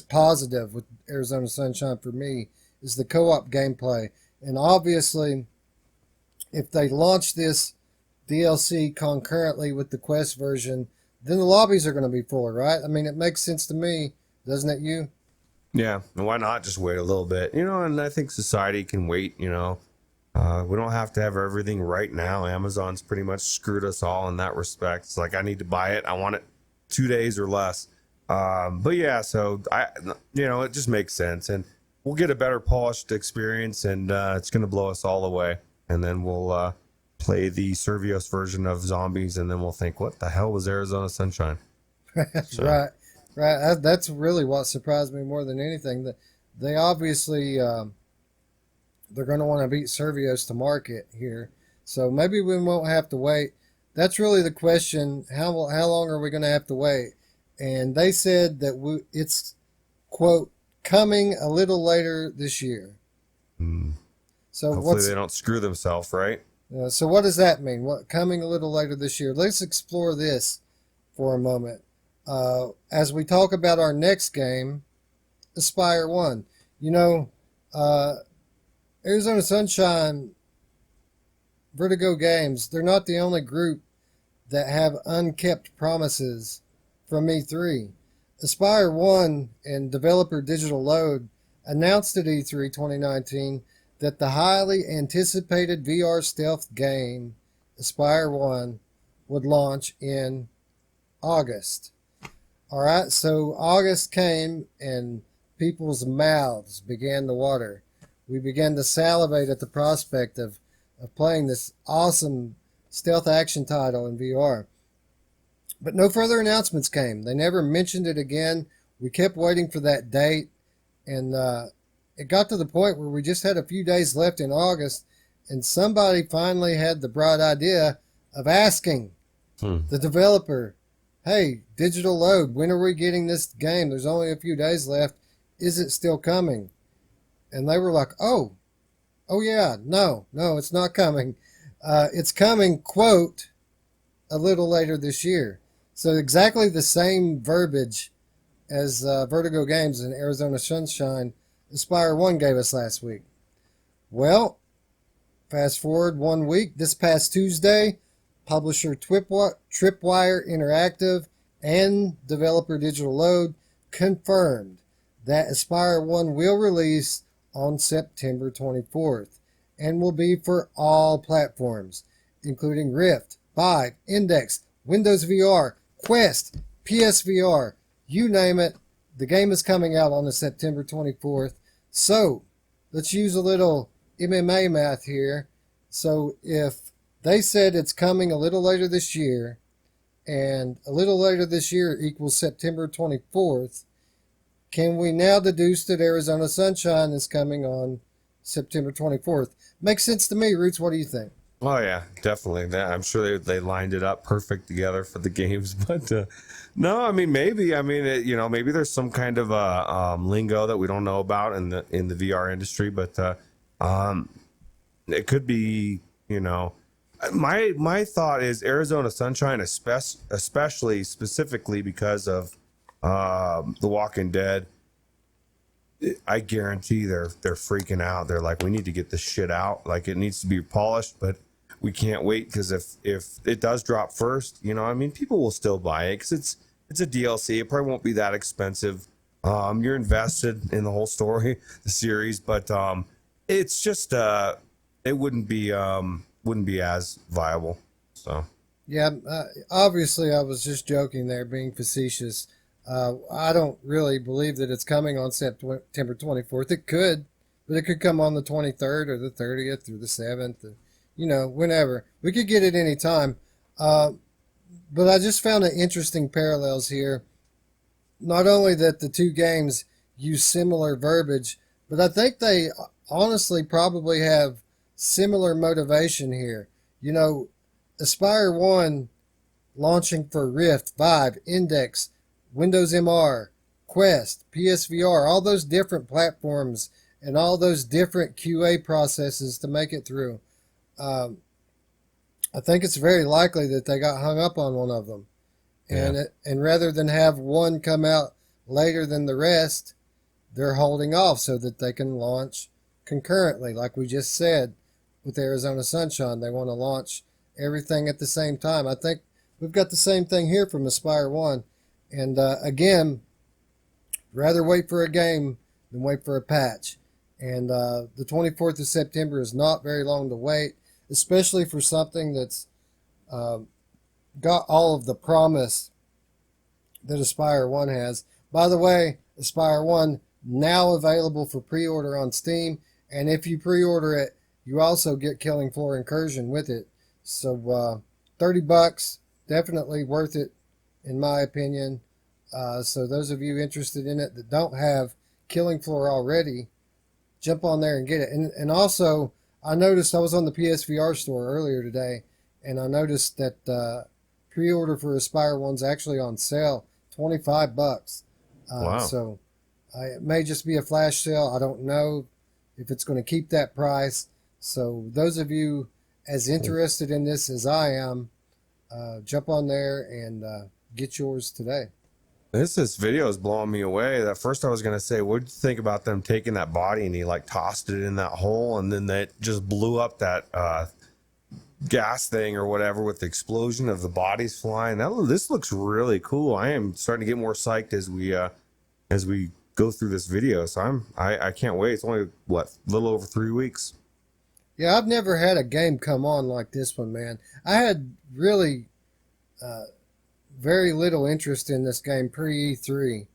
positive with Arizona Sunshine for me is the co-op gameplay. And obviously, if they launch this DLC concurrently with the Quest version, then the lobbies are going to be fuller, right? I mean, it makes sense to me, doesn't it? You? Yeah, and why not just wait a little bit? And I think society can wait. We don't have to have everything right now. Amazon's pretty much screwed us all in that respect. It's like, I need to buy it. I want it 2 days or less. But yeah, so it just makes sense, and we'll get a better polished experience, and it's going to blow us all away. And then we'll play the Servios version of Zombies, and then we'll think, what the hell was Arizona Sunshine? So. Right. That's really what surprised me more than anything. That they obviously they're going to want to beat Servios to market here, so maybe we won't have to wait. That's really the question. How long are we going to have to wait? And they said that it's, quote, coming a little later this year. So hopefully they don't screw themselves, right? So what does that mean? What coming a little later this year? Let's explore this for a moment. As we talk about our next game, Espire 1. Arizona Sunshine, Vertigo Games, they're not the only group that have unkept promises from E3. Espire 1 and developer Digital Load announced at E3 2019 that the highly anticipated VR stealth game, Espire 1, would launch in August. All right, so August came and people's mouths began to water. We began to salivate at the prospect of playing this awesome stealth action title in VR. But no further announcements came. They never mentioned it again. We kept waiting for that date, and it got to the point where we just had a few days left in August, and somebody finally had the bright idea of asking the developer, hey, Digital Load, when are we getting this game? There's only a few days left. Is it still coming? And they were like, oh yeah, no, it's not coming. It's coming, quote, a little later this year. So exactly the same verbiage as Vertigo Games and Arizona Sunshine Espire 1 gave us last week. Well, fast forward 1 week. This past Tuesday, publisher Tripwire Interactive and developer Digital Load confirmed that Espire 1 will release on September 24th and will be for all platforms, including Rift, Vive, Index, Windows VR, Quest, PSVR, you name it. The game is coming out on the September 24th. So let's use a little MMA math here. So if they said it's coming a little later this year, and a little later this year equals September 24th, can we now deduce that Arizona Sunshine is coming on September 24th? Makes sense to me, Ruuts. What do you think? Oh yeah, definitely. I'm sure they lined it up perfect together for the games, but no, I mean maybe. I mean maybe there's some kind of lingo that we don't know about in the VR industry, but it could be. My thought is Arizona Sunshine, especially specifically because of The Walking Dead. I guarantee they're freaking out. They're like, we need to get this shit out. Like, it needs to be polished, but we can't wait, because if it does drop first, people will still buy it because it's a DLC. It probably won't be that expensive. You're invested in the whole story, the series, but it's just it wouldn't be as viable. So yeah, obviously I was just joking there, being facetious. I don't really believe that it's coming on September 24th. It could, but it could come on the 23rd or the 30th or the 7th, whenever. We could get it any time. But I just found an interesting parallels here. Not only that the two games use similar verbiage, but I think they honestly probably have similar motivation here. Espire 1 launching for Rift, Vive, Index, Windows MR, Quest, PSVR, all those different platforms and all those different QA processes to make it through. I think it's very likely that they got hung up on one of them. Yeah. And rather than have one come out later than the rest, they're holding off so that they can launch concurrently. Like we just said with Arizona Sunshine, they want to launch everything at the same time. I think we've got the same thing here from Espire 1. And again, rather wait for a game than wait for a patch. And the 24th of September is not very long to wait, especially for something that's got all of the promise that Espire 1 has. By the way, Espire 1 now available for pre-order on Steam, and if you pre-order it, you also get Killing Floor Incursion with it. So $30, definitely worth it in my opinion. So those of you interested in it that don't have Killing Floor already, jump on there and get it. And also, I noticed, I was on the PSVR store earlier today, and I noticed that pre-order for Espire 1's actually on sale, $25. Wow. So it may just be a flash sale. I don't know if it's going to keep that price. So those of you as interested in this as I am, jump on there and get yours today. This video is blowing me away. At first I was going to say, what did you think about them taking that body and he like tossed it in that hole and then that just blew up that gas thing or whatever with the explosion of the bodies flying. This looks really cool. I am starting to get more psyched as we go through this video. So I can't wait. It's only what, a little over 3 weeks. Yeah, I've never had a game come on like this one, man. I had really very little interest in this game pre-E3.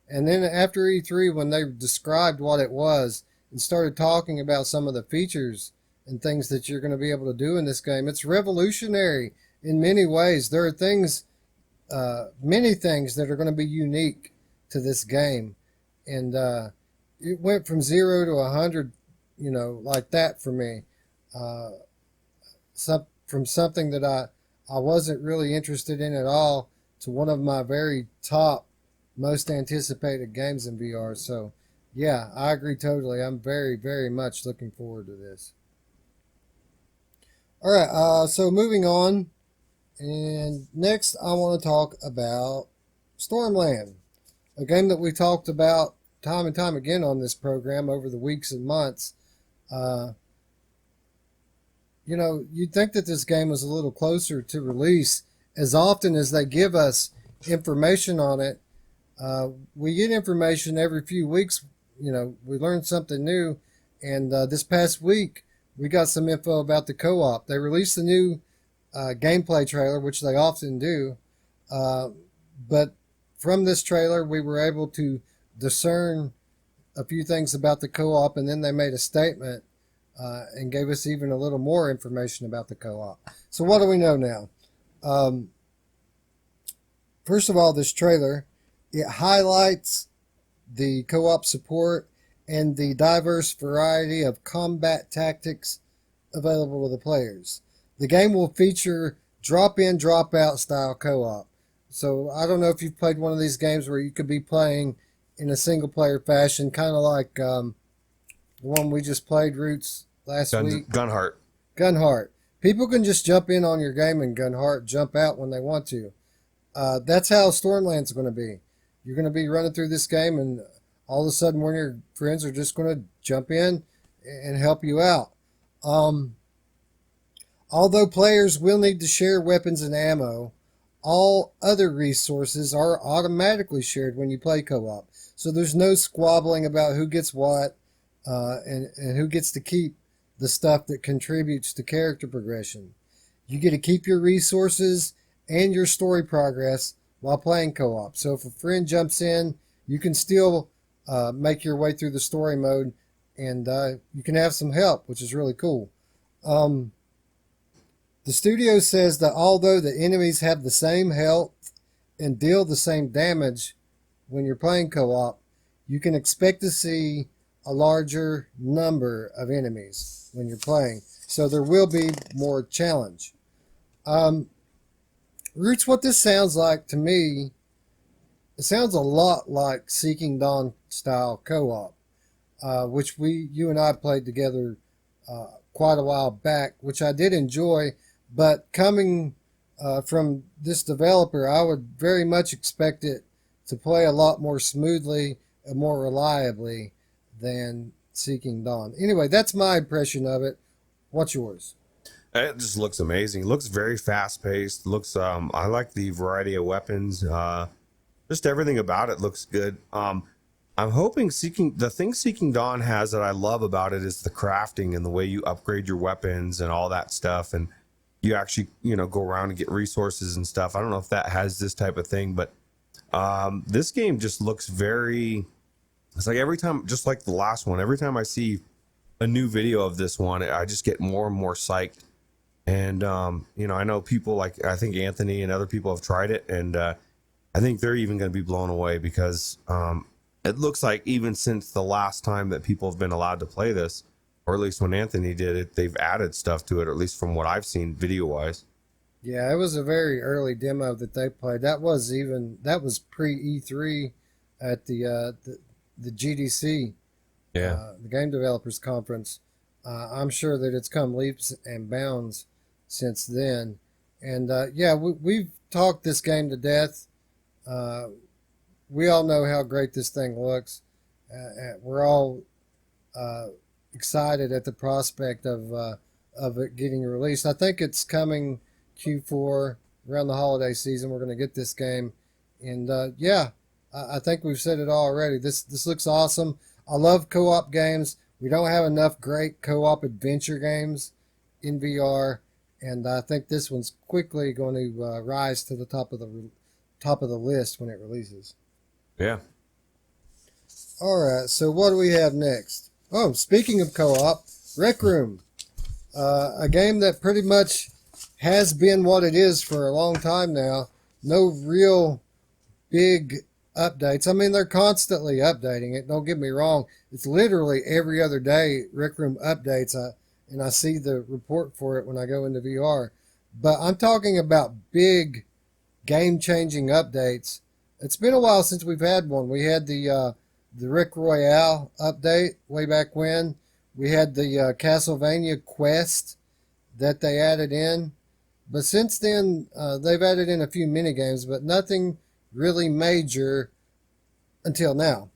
And then after E3, when they described what it was and started talking about some of the features and things that you're going to be able to do in this game, it's revolutionary in many ways. There are things, many things that are going to be unique to this game. And it went from 0 to 100, you know, like that for me. From something that I wasn't really interested in at all to one of my very top, most anticipated games in VR. So, yeah, I agree totally. I'm very, very much looking forward to this. All right, so moving on. And next, I want to talk about Stormlands, a game that we talked about time and time again on this program over the weeks and months. You know, you'd think that this game was a little closer to release. As often as they give us information on it, we get information every few weeks. You know, we learn something new. And this past week, we got some info about the co-op. They released the new gameplay trailer, which they often do. But from this trailer, we were able to discern a few things about the co-op, and then they made a statement and gave us even a little more information about the co-op. So what do we know now? First of all, this trailer, it highlights the co-op support and the diverse variety of combat tactics available to the players. The game will feature drop-in, drop-out style co-op. So I don't know if you've played one of these games where you could be playing in a single-player fashion, kind of like the one we just played, Ruuts, last week. Gunheart. People can just jump in on your game and Gunheart, jump out when they want to. That's how Stormlands is going to be. You're going to be running through this game, and all of a sudden one of your friends are just going to jump in and help you out. Although players will need to share weapons and ammo, all other resources are automatically shared when you play co-op. So there's no squabbling about who gets what and who gets to keep the stuff that contributes to character progression. You get to keep your resources and your story progress while playing co-op. So if a friend jumps in, you can still make your way through the story mode, and you can have some help, which is really cool. The studio says that although the enemies have the same health and deal the same damage when you're playing co-op, you can expect to see a larger number of enemies when you're playing. So there will be more challenge. Ruuts, what this sounds like to me, it sounds a lot like Seeking Dawn style co-op, which you and I played together quite a while back, which I did enjoy. But coming from this developer, I would very much expect it to play a lot more smoothly and more reliably than Seeking Dawn. Anyway, that's my impression of it. What's yours? It just looks amazing. It looks very fast paced. Looks I like the variety of weapons. Just everything about it looks good. I'm hoping Seeking Dawn has that I love about it is the crafting and the way you upgrade your weapons and all that stuff, and you actually go around and get resources and stuff. I don't know if that has this type of thing, but this game just looks very. It's like every time, just like the last one, every time I see a new video of this one, I just get more and more psyched. And I know people like, I think Anthony and other people have tried it, and I think they're even going to be blown away because it looks like even since the last time that people have been allowed to play this, or at least when Anthony did it, they've added stuff to it, or at least from what I've seen video wise. Yeah, it was a very early demo that they played. That was pre E3 at the GDC, the Game Developers Conference. I'm sure that it's come leaps and bounds since then. And we've talked this game to death. We all know how great this thing looks. We're all excited at the prospect of it getting released. I think it's coming Q4 around the holiday season. We're going to get this game, and I think we've said it all already. This looks awesome. I love co-op games. We don't have enough great co-op adventure games in VR, and I think this one's quickly going to rise to the top of the list when it releases. Yeah. All right. So what do we have next? Oh, speaking of co-op, Rec Room, a game that pretty much has been what it is for a long time now. No real big updates. I mean, they're constantly updating it. Don't get me wrong. It's literally every other day Rec Room updates, and I see the report for it when I go into VR. But I'm talking about big game-changing updates. It's been a while since we've had one. We had the Rick Royale update way back when. We had the Castlevania Quest that they added in. But since then, they've added in a few mini games, but nothing really major until now.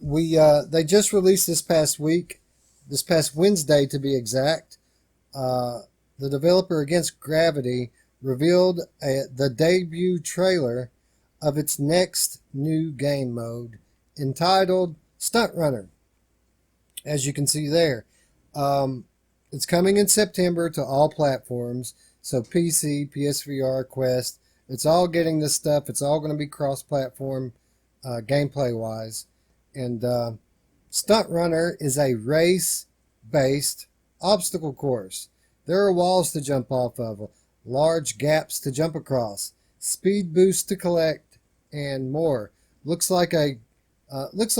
They just released this past Wednesday to be exact. The developer Against Gravity revealed the debut trailer of its next new game mode entitled Stunt Runner. As you can see there, it's coming in September to all platforms. So PC, PSVR, Quest, it's all getting this stuff. It's all going to be cross-platform gameplay-wise. And Stunt Runner is a race-based obstacle course. There are walls to jump off of, large gaps to jump across, speed boosts to collect, and more. Looks a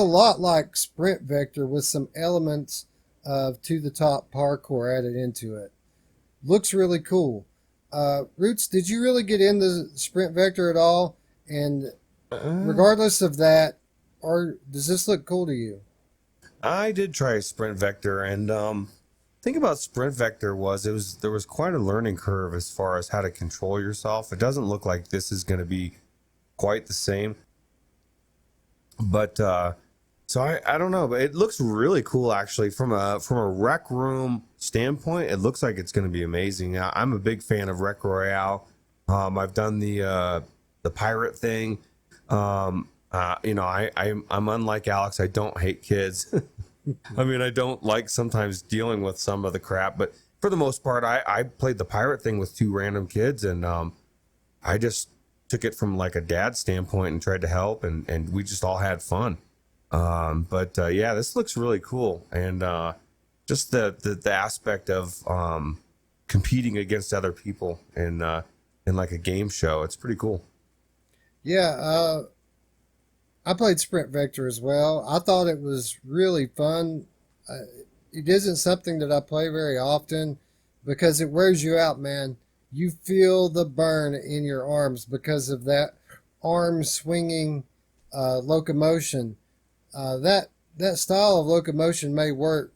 lot like Sprint Vector with some elements of to-the-top parkour added into it. Looks really cool. Ruuts, did you really get into Sprint Vector at all? And regardless of that, or does this look cool to you? I did try Sprint Vector, and thing about Sprint Vector there was quite a learning curve as far as how to control yourself. It doesn't look like this is going to be quite the same, but so I don't know, but it looks really cool actually from a Rec Room standpoint. It looks like it's going to be amazing. I'm a big fan of Rec Royale. I've done the pirate thing. I'm unlike Alex. I don't hate kids. I mean, I don't like sometimes dealing with some of the crap, but for the most part, I played the pirate thing with two random kids, and I just took it from like a dad standpoint and tried to help, and we just all had fun. This looks really cool, and just the aspect of competing against other people in like a game show. It's pretty cool. Yeah, I played Sprint Vector as well. I thought it was really fun. It isn't something that I play very often because it wears you out, man. You feel the burn in your arms because of that arm swinging locomotion. That style of locomotion may work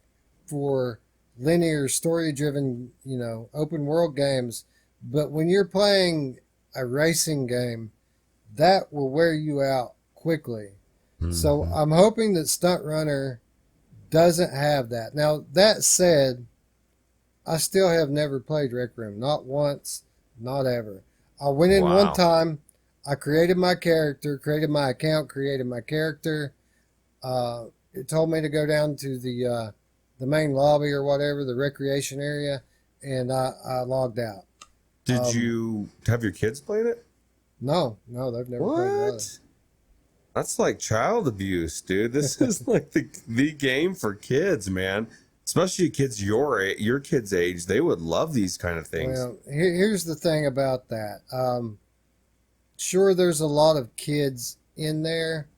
for linear, story-driven, open world games, but when you're playing a racing game, that will wear you out quickly. Mm-hmm. So I'm hoping that Stunt Runner doesn't have that. Now, that said, I still have never played Rec Room. Not once, not ever. I went in one Wow. time. I created my character, created my account, created my character. It told me to go down to the main lobby or whatever, the recreation area, and I logged out. Did you have your kids played it? No, they've never played it either. What? That's like child abuse, dude. This is like the game for kids, man. Especially kids your kids' age. They would love these kind of things. Well, here's the thing about that. Sure, there's a lot of kids in there,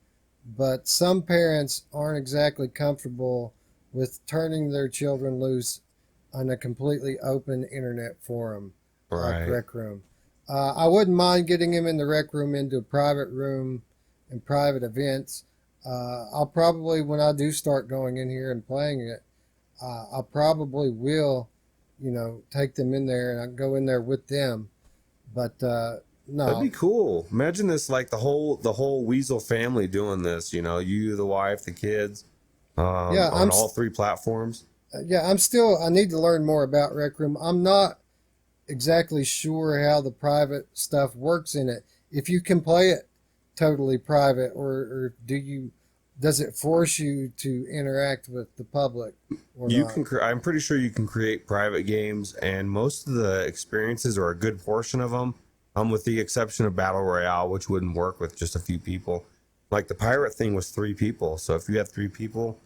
but some parents aren't exactly comfortable with turning their children loose on a completely open internet forum like Rec Room. I wouldn't mind getting him in the Rec Room into a private room and private events. I'll probably, when I do start going in here and playing it, I probably will, take them in there and I can go in there with them. But no, that'd be cool. Imagine this, like the whole Weasel family doing this. You, the wife, the kids, on all three platforms. Yeah, I need to learn more about Rec Room. I'm not exactly sure how the private stuff works in it. If you can play it totally private, or does it force you to interact with the public? I'm pretty sure you can create private games, and most of the experiences, or a good portion of them, with the exception of Battle Royale, which wouldn't work with just a few people. Like the pirate thing was 3 people, so if you had 3 people,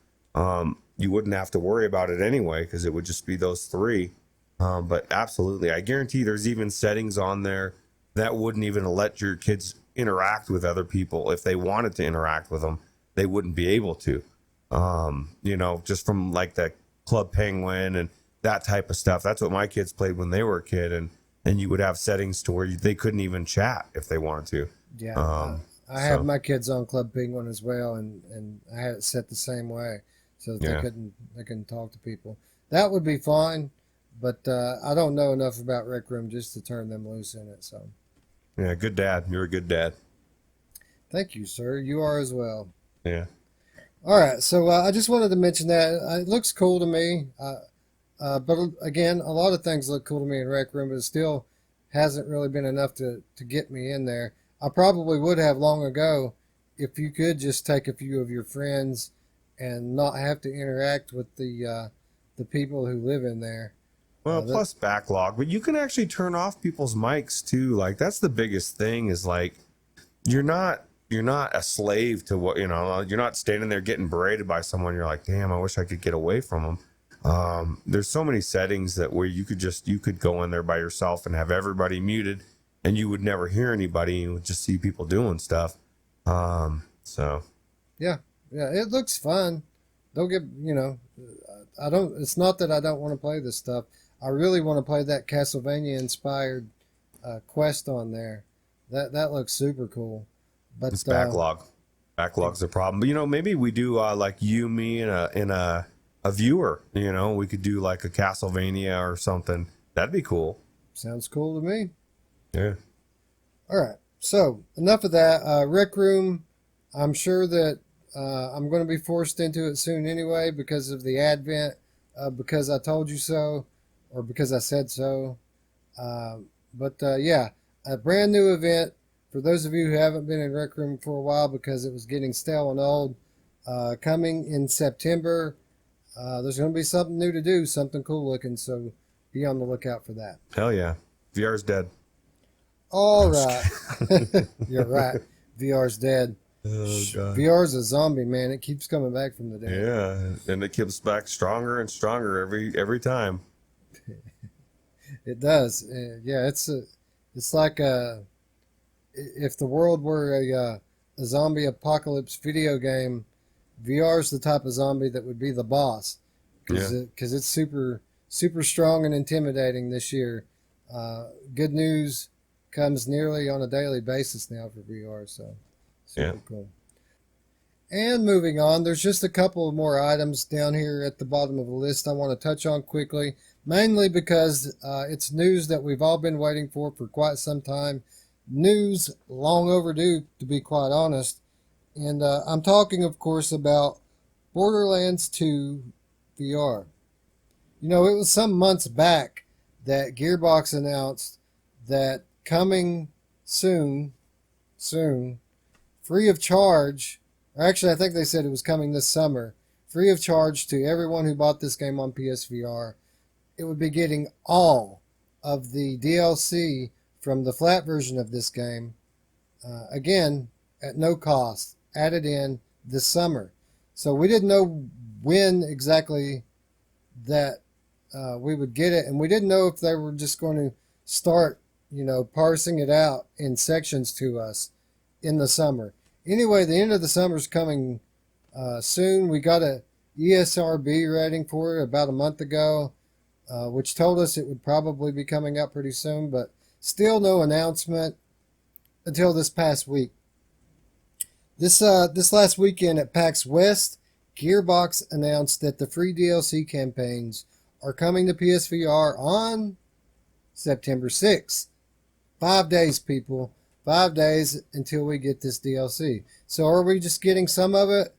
you wouldn't have to worry about it anyway, because it would just be those 3. But absolutely, I guarantee there's even settings on there that wouldn't even let your kids interact with other people. If they wanted to interact with them, they wouldn't be able to. Just from like the Club Penguin and that type of stuff. That's what my kids played when they were a kid, and you would have settings to where they couldn't even chat if they wanted to. Yeah, I have my kids on Club Penguin as well, and I had it set the same way so that they couldn't talk to people. That would be fine, but I don't know enough about Rec Room just to turn them loose in it. So, yeah, good dad. You're a good dad. Thank you, sir. You are as well. Yeah. All right, so I just wanted to mention that it looks cool to me. But again, a lot of things look cool to me in Rec Room, but it still hasn't really been enough to get me in there. I probably would have long ago if you could just take a few of your friends and not have to interact with the people who live in there. Well, plus backlog, but you can actually turn off people's mics too. Like that's the biggest thing is like you're not a slave to what, you're not standing there getting berated by someone. You're like, damn, I wish I could get away from them. There's so many settings that where you could go in there by yourself and have everybody muted and you would never hear anybody. You would just see people doing stuff. Yeah, it looks fun. Don't get, it's not that I don't want to play this stuff. I really want to play that Castlevania inspired quest on there. That looks super cool. But it's backlog. Backlog's a problem. But maybe we do like you, me, and a viewer. We could do like a Castlevania or something. That'd be cool. Sounds cool to me. Yeah. All right. So enough of that. Rec Room. I'm sure that I'm going to be forced into it soon anyway because of the advent. Because I told you so, or because I said so. Yeah, a brand new event. For those of you who haven't been in Rec Room for a while because it was getting stale and old, coming in September, there's going to be something new to do, something cool looking, so be on the lookout for that. Hell yeah. VR's dead. All right. You're right. VR's dead. Oh, God. VR's a zombie, man. It keeps coming back from the dead. Yeah, and it keeps back stronger and stronger every time. It does. Yeah, it's like if the world were a zombie apocalypse video game, VR's the type of zombie that would be the boss because it's super super strong and intimidating this year. Good news comes nearly on a daily basis now for VR, so super cool. And moving on, there's just a couple of more items down here at the bottom of the list I want to touch on quickly, mainly because it's news that we've all been waiting for quite some time. News long overdue, to be quite honest. And I'm talking, of course, about Borderlands 2 VR. You know, it was some months back that Gearbox announced that coming soon, free of charge, or actually I think they said it was coming this summer, free of charge to everyone who bought this game on PSVR, it would be getting all of the DLC from the flat version of this game, again, at no cost, added in this summer. So we didn't know when exactly that we would get it, and we didn't know if they were just going to start, parsing it out in sections to us in the summer. Anyway, the end of the summer is coming soon. We got a ESRB rating for it about a month ago, which told us it would probably be coming out pretty soon, but still no announcement until this past week. This last weekend at PAX West, Gearbox announced that the free DLC campaigns are coming to PSVR on September 6th. 5 days, people. 5 days until we get this DLC. So are we just getting some of it,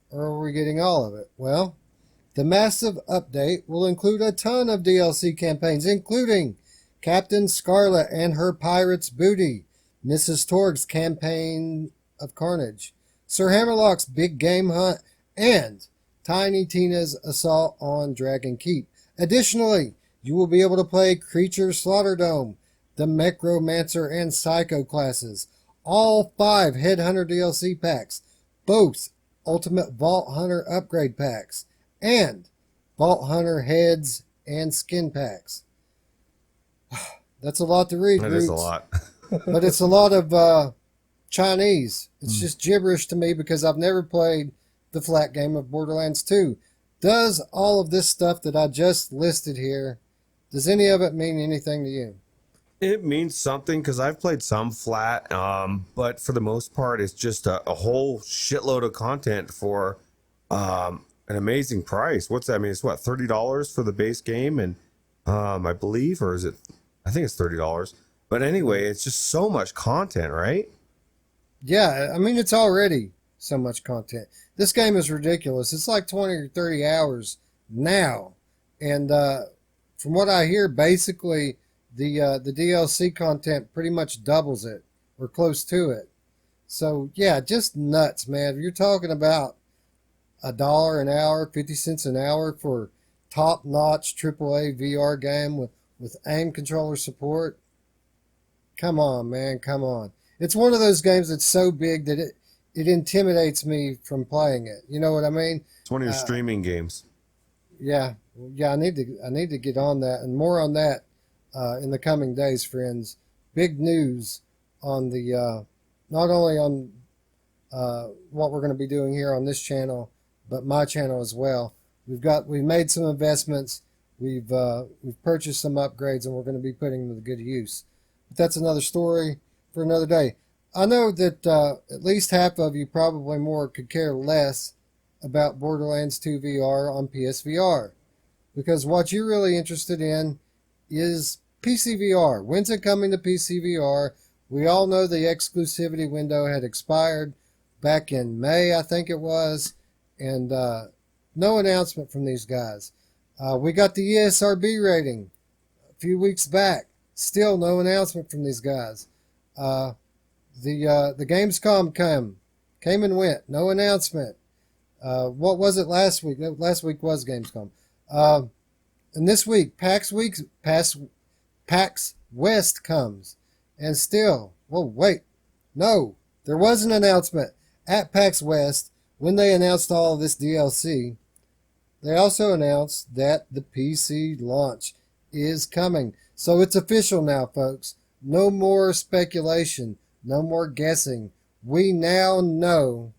or are we getting all of it? Well, the massive update will include a ton of DLC campaigns, including Captain Scarlet and her Pirate's Booty, Mrs. Torg's Campaign of Carnage, Sir Hammerlock's Big Game Hunt, and Tiny Tina's Assault on Dragon Keep. Additionally, you will be able to play Creature Slaughterdome, the Necromancer and Psycho classes, all 5 Headhunter DLC packs, both Ultimate Vault Hunter upgrade packs, and Vault Hunter heads and skin packs. That's a lot to read, That Ruuts. is a lot. But it's a lot of Chinese. It's just gibberish to me because I've never played the flat game of Borderlands 2. Does all of this stuff that I just listed here, does any of it mean anything to you? It means something because I've played some flat, but for the most part, it's just a whole shitload of content for an amazing price. What's that? I mean, it's what, $30 for the base game, and I believe, or is it? I think it's $30. But anyway, it's just so much content, right? Yeah, I mean, it's already so much content. This game is ridiculous. It's like 20 or 30 hours now, and from what I hear, basically the DLC content pretty much doubles it or close to it. So yeah, just nuts, man. You're talking about $1 an hour, 50 cents an hour for top-notch AAA VR game with aim controller support. Come on, man, come on. It's one of those games that's so big that it intimidates me from playing it. You know what I mean? It's one of your streaming games. Yeah, I need to get on that, and more on that in the coming days, friends. Big news on the not only on what we're going to be doing here on this channel, but my channel as well. We've made some investments. We've purchased some upgrades, and we're going to be putting them to good use. But that's another story for another day. I know that at least half of you, probably more, could care less about Borderlands 2 VR on PSVR, because what you're really interested in is PC VR. When's it coming to PC VR? We all know the exclusivity window had expired back in May, I think it was, and no announcement from these guys. We got the ESRB rating a few weeks back. Still no announcement from these guys. The Gamescom came and went. No announcement. What was it last week? Last week was Gamescom. And this week, PAX West comes. And still, wait. No, there was an announcement at PAX West when they announced all of this DLC. They also announced that the PC launch is coming. So it's official now, folks. No more speculation. No more guessing. We now know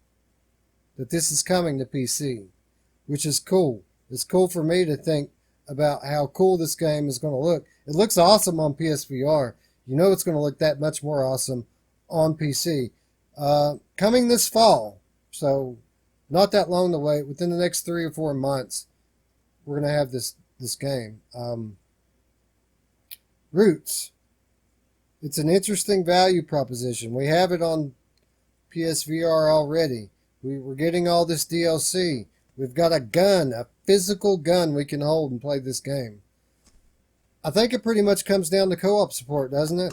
that this is coming to PC, which is cool. It's cool for me to think about how cool this game is going to look. It looks awesome on PSVR. You know it's going to look that much more awesome on PC. Coming this fall, so not that long to wait. Within the next 3 or 4 months, we're going to have this game. Ruuts. It's an interesting value proposition. We have it on PSVR already. We're getting all this DLC. We've got a gun, a physical gun we can hold and play this game. I think it pretty much comes down to co-op support, doesn't it?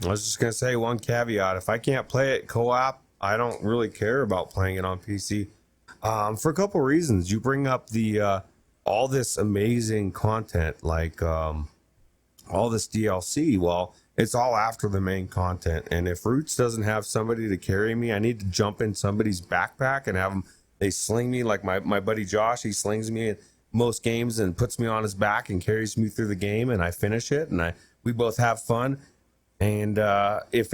I was just gonna say one caveat: if I can't play it co-op, I don't really care about playing it on PC. For a couple reasons. You bring up the all this amazing content, like all this DLC. Well, it's all after the main content, and if Ruuts doesn't have somebody to carry me, I need to jump in somebody's backpack and have them. They sling me like my buddy Josh. He slings me in most games and puts me on his back and carries me through the game, and I finish it, and we both have fun. And if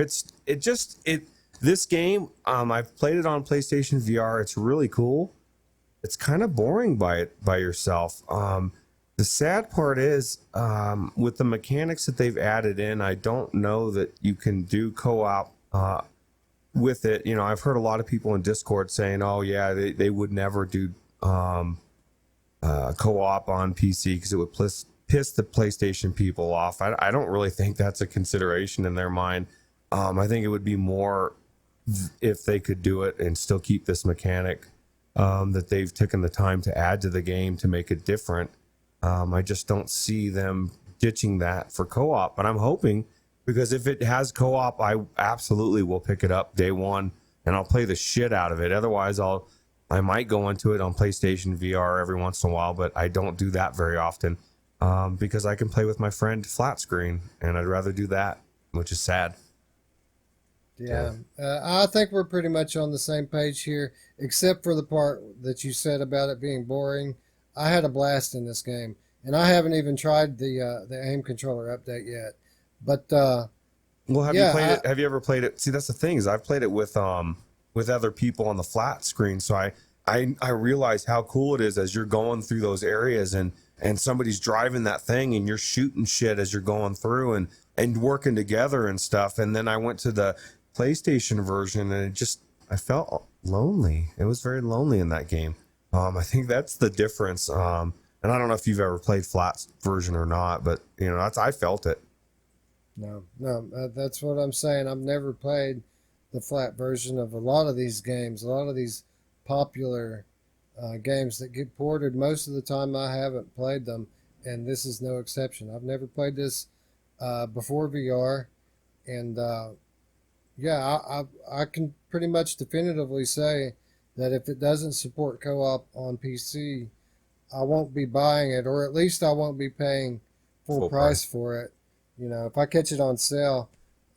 this game, I've played it on PlayStation VR. It's really cool. It's kind of boring by yourself. The sad part is, with the mechanics that they've added in, I don't know that you can do co-op with it. You know, I've heard a lot of people in Discord saying, "Oh yeah, they would never do co-op on PC because it would piss the PlayStation people off." I don't really think that's a consideration in their mind. I think it would be more if they could do it and still keep this mechanic that they've taken the time to add to the game to make it different. I just don't see them ditching that for co-op, but I'm hoping, because if it has co-op, I absolutely will pick it up day one and I'll play the shit out of it. Otherwise, I might go into it on PlayStation VR every once in a while, but I don't do that very often because I can play with my friend flat screen, and I'd rather do that, which is sad. Yeah, I think we're pretty much on the same page here, except for the part that you said about it being boring. I had a blast in this game, and I haven't even tried the aim controller update yet. But well, have you played it? Have you ever played it? See, that's the thing, is I've played it with other people on the flat screen, so I realize how cool it is as you're going through those areas and somebody's driving that thing and you're shooting shit as you're going through and working together and stuff. And then I went to the PlayStation version and I felt lonely. It was very lonely in that game. I think that's the difference. And I don't know if you've ever played flat version or not, but you know, I felt it. No, that's what I'm saying. I've never played the flat version of a lot of these games, a lot of these popular games that get ported. Most of the time I haven't played them, and this is no exception. I've never played this before VR, and I can pretty much definitively say that if it doesn't support co-op on PC, I won't be buying it, or at least I won't be paying full price for it. You know, if I catch it on sale,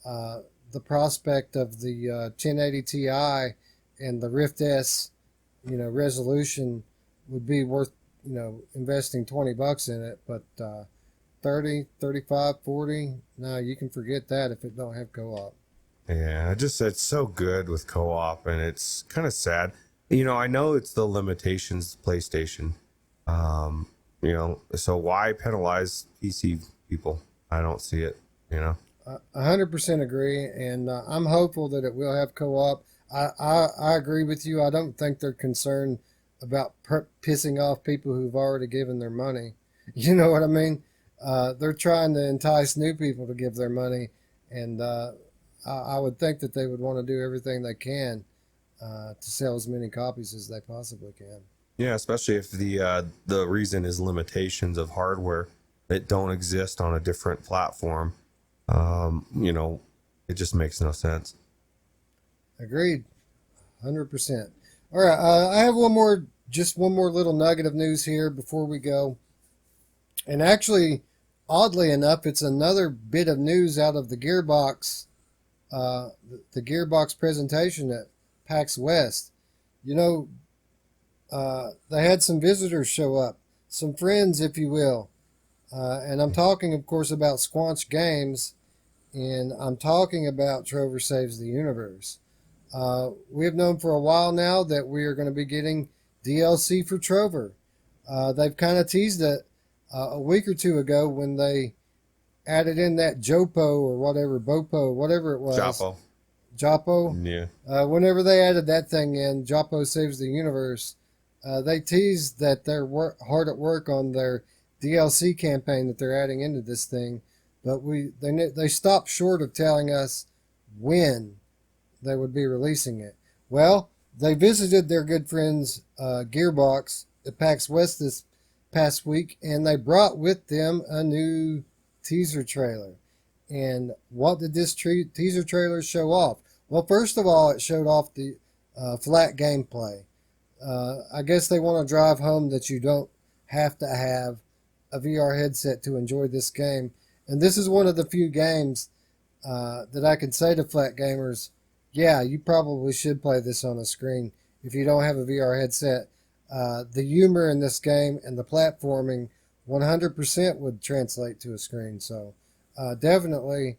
the prospect of the 1080 Ti and the Rift S, you know, resolution would be worth, you know, investing $20 in it. But 30, 35, 40, no, you can forget that if it don't have co-op. Yeah, it's so good with co-op, and it's kind of sad. You know, I know it's the limitations of PlayStation. You know, so why penalize PC people? I don't see it, you know. 100% agree, and I'm hopeful that it will have co-op. I agree with you. I don't think they're concerned about pissing off people who've already given their money. You know what I mean? They're trying to entice new people to give their money, and I would think that they would want to do everything they can to sell as many copies as they possibly can. Yeah, especially if the reason is limitations of hardware that don't exist on a different platform. You know, it just makes no sense. Agreed, 100%. All right, I have one more little nugget of news here before we go. And actually, oddly enough, it's another bit of news out of the Gearbox, the Gearbox presentation at PAX West. You know, they had some visitors show up, some friends, if you will. And I'm talking, of course, about Squanch Games, and I'm talking about Trover Saves the Universe. We have known for a while now that we are going to be getting DLC for Trover. They've kind of teased it a week or two ago when they added in that Jopo or whatever, Bopo, whatever it was. Jopo? Yeah. Whenever they added that thing in, Jopo Saves the Universe, they teased that they're hard at work on their DLC campaign that they're adding into this thing, but they stopped short of telling us when they would be releasing it. Well, they visited their good friends Gearbox at PAX West past week, and they brought with them a new teaser trailer. And what did this teaser trailer show off? Well, first of all, it showed off the flat gameplay. I guess they want to drive home that you don't have to have a VR headset to enjoy this game. And this is one of the few games that I can say to flat gamers, yeah, you probably should play this on a screen if you don't have a VR headset. The humor in this game and the platforming 100% would translate to a screen. So definitely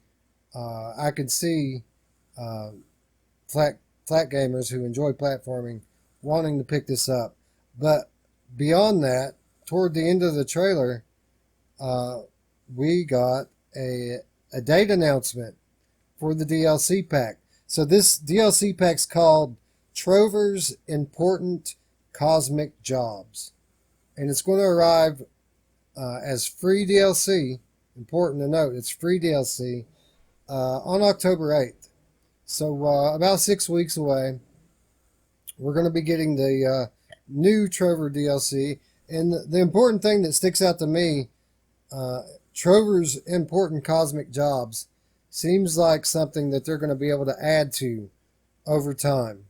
I could see flat gamers who enjoy platforming wanting to pick this up. But beyond that, toward the end of the trailer, we got a date announcement for the DLC pack. So this DLC pack's called Trover's Important Cosmic Jobs. And it's going to arrive as free DLC. Important to note, it's free DLC on October 8th. So about 6 weeks away, we're going to be getting the new Trover DLC. And the important thing that sticks out to me, Trover's Important Cosmic Jobs seems like something that they're going to be able to add to over time.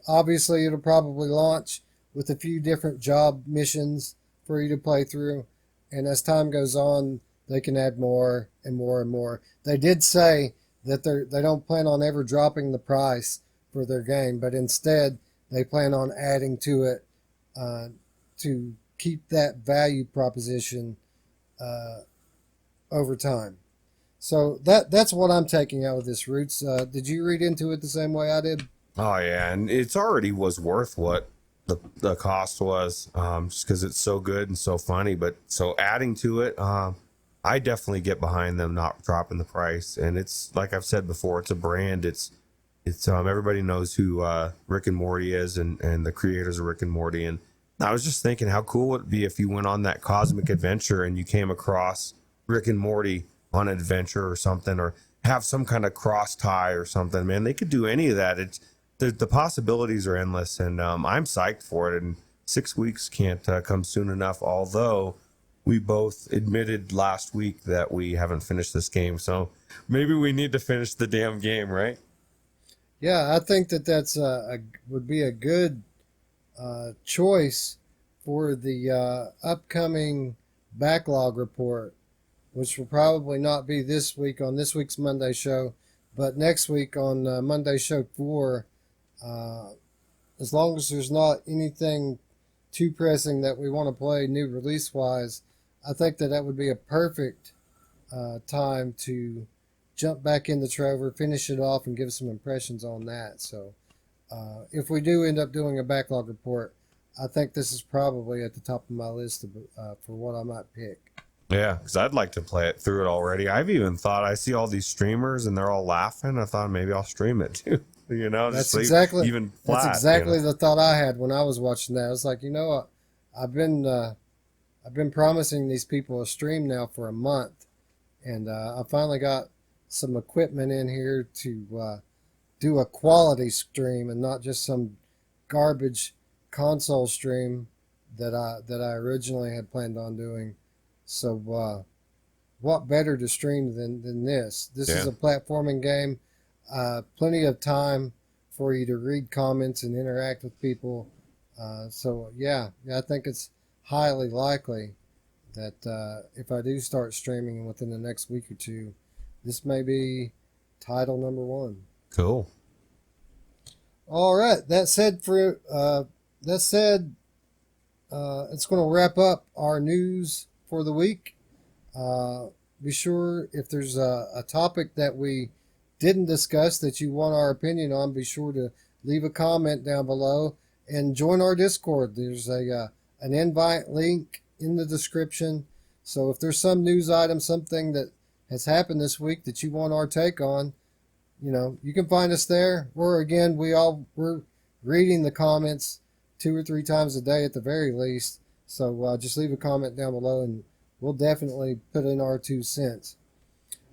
Obviously it'll probably launch with a few different job missions for you to play through. And as time goes on, they can add more and more and more. They did say that they don't plan on ever dropping the price for their game, but instead they plan on adding to it to keep that value proposition over time. So that's what I'm taking out of this, Ruuts. Did you read into it the same way I did? Oh yeah, and it's already was worth what the cost was, just because it's so good and so funny. But so adding to it, I definitely get behind them not dropping the price. And it's like I've said before, it's a brand. It's everybody knows who Rick and Morty is, and the creators of Rick and Morty. And I was just thinking how cool would it be if you went on that cosmic adventure and you came across Rick and Morty on an adventure or something, or have some kind of cross tie or something. Man, they could do any of that. It's the possibilities are endless, and I'm psyched for it. And 6 weeks can't come soon enough. Although we both admitted last week that we haven't finished this game, so maybe we need to finish the damn game, right? Yeah, I think that's would be a good choice for the upcoming backlog report, which will probably not be this week on this week's Monday show, but next week on Monday show 4. As long as there's not anything too pressing that we want to play new release wise, I think that would be a perfect time to jump back into Trover, finish it off, and give some impressions on that. So if we do end up doing a backlog report, I think this is probably at the top of my list for what I might pick. Yeah, because I'd like to play it through it already. I've even thought, I see all these streamers and they're all laughing. I thought maybe I'll stream it too. That's exactly even flat, that's exactly the thought I had when I was watching that. I was like, I've been promising these people a stream now for a month, and I finally got some equipment in here to do a quality stream and not just some garbage console stream that I originally had planned on doing. So what better to stream than this? This is a platforming game. Plenty of time for you to read comments and interact with people. So I think it's highly likely that if I do start streaming within the next week or two, this may be title number 1. Cool. All right. That said, it's going to wrap up our news for the week. Be sure if there's a topic that we didn't discuss that you want our opinion on, be sure to leave a comment down below and join our Discord. There's an invite link in the description. So if there's some news item, something that has happened this week that you want our take on, you can find us there. We're reading the comments 2 or 3 times a day at the very least. So just leave a comment down below and we'll definitely put in our 2 cents.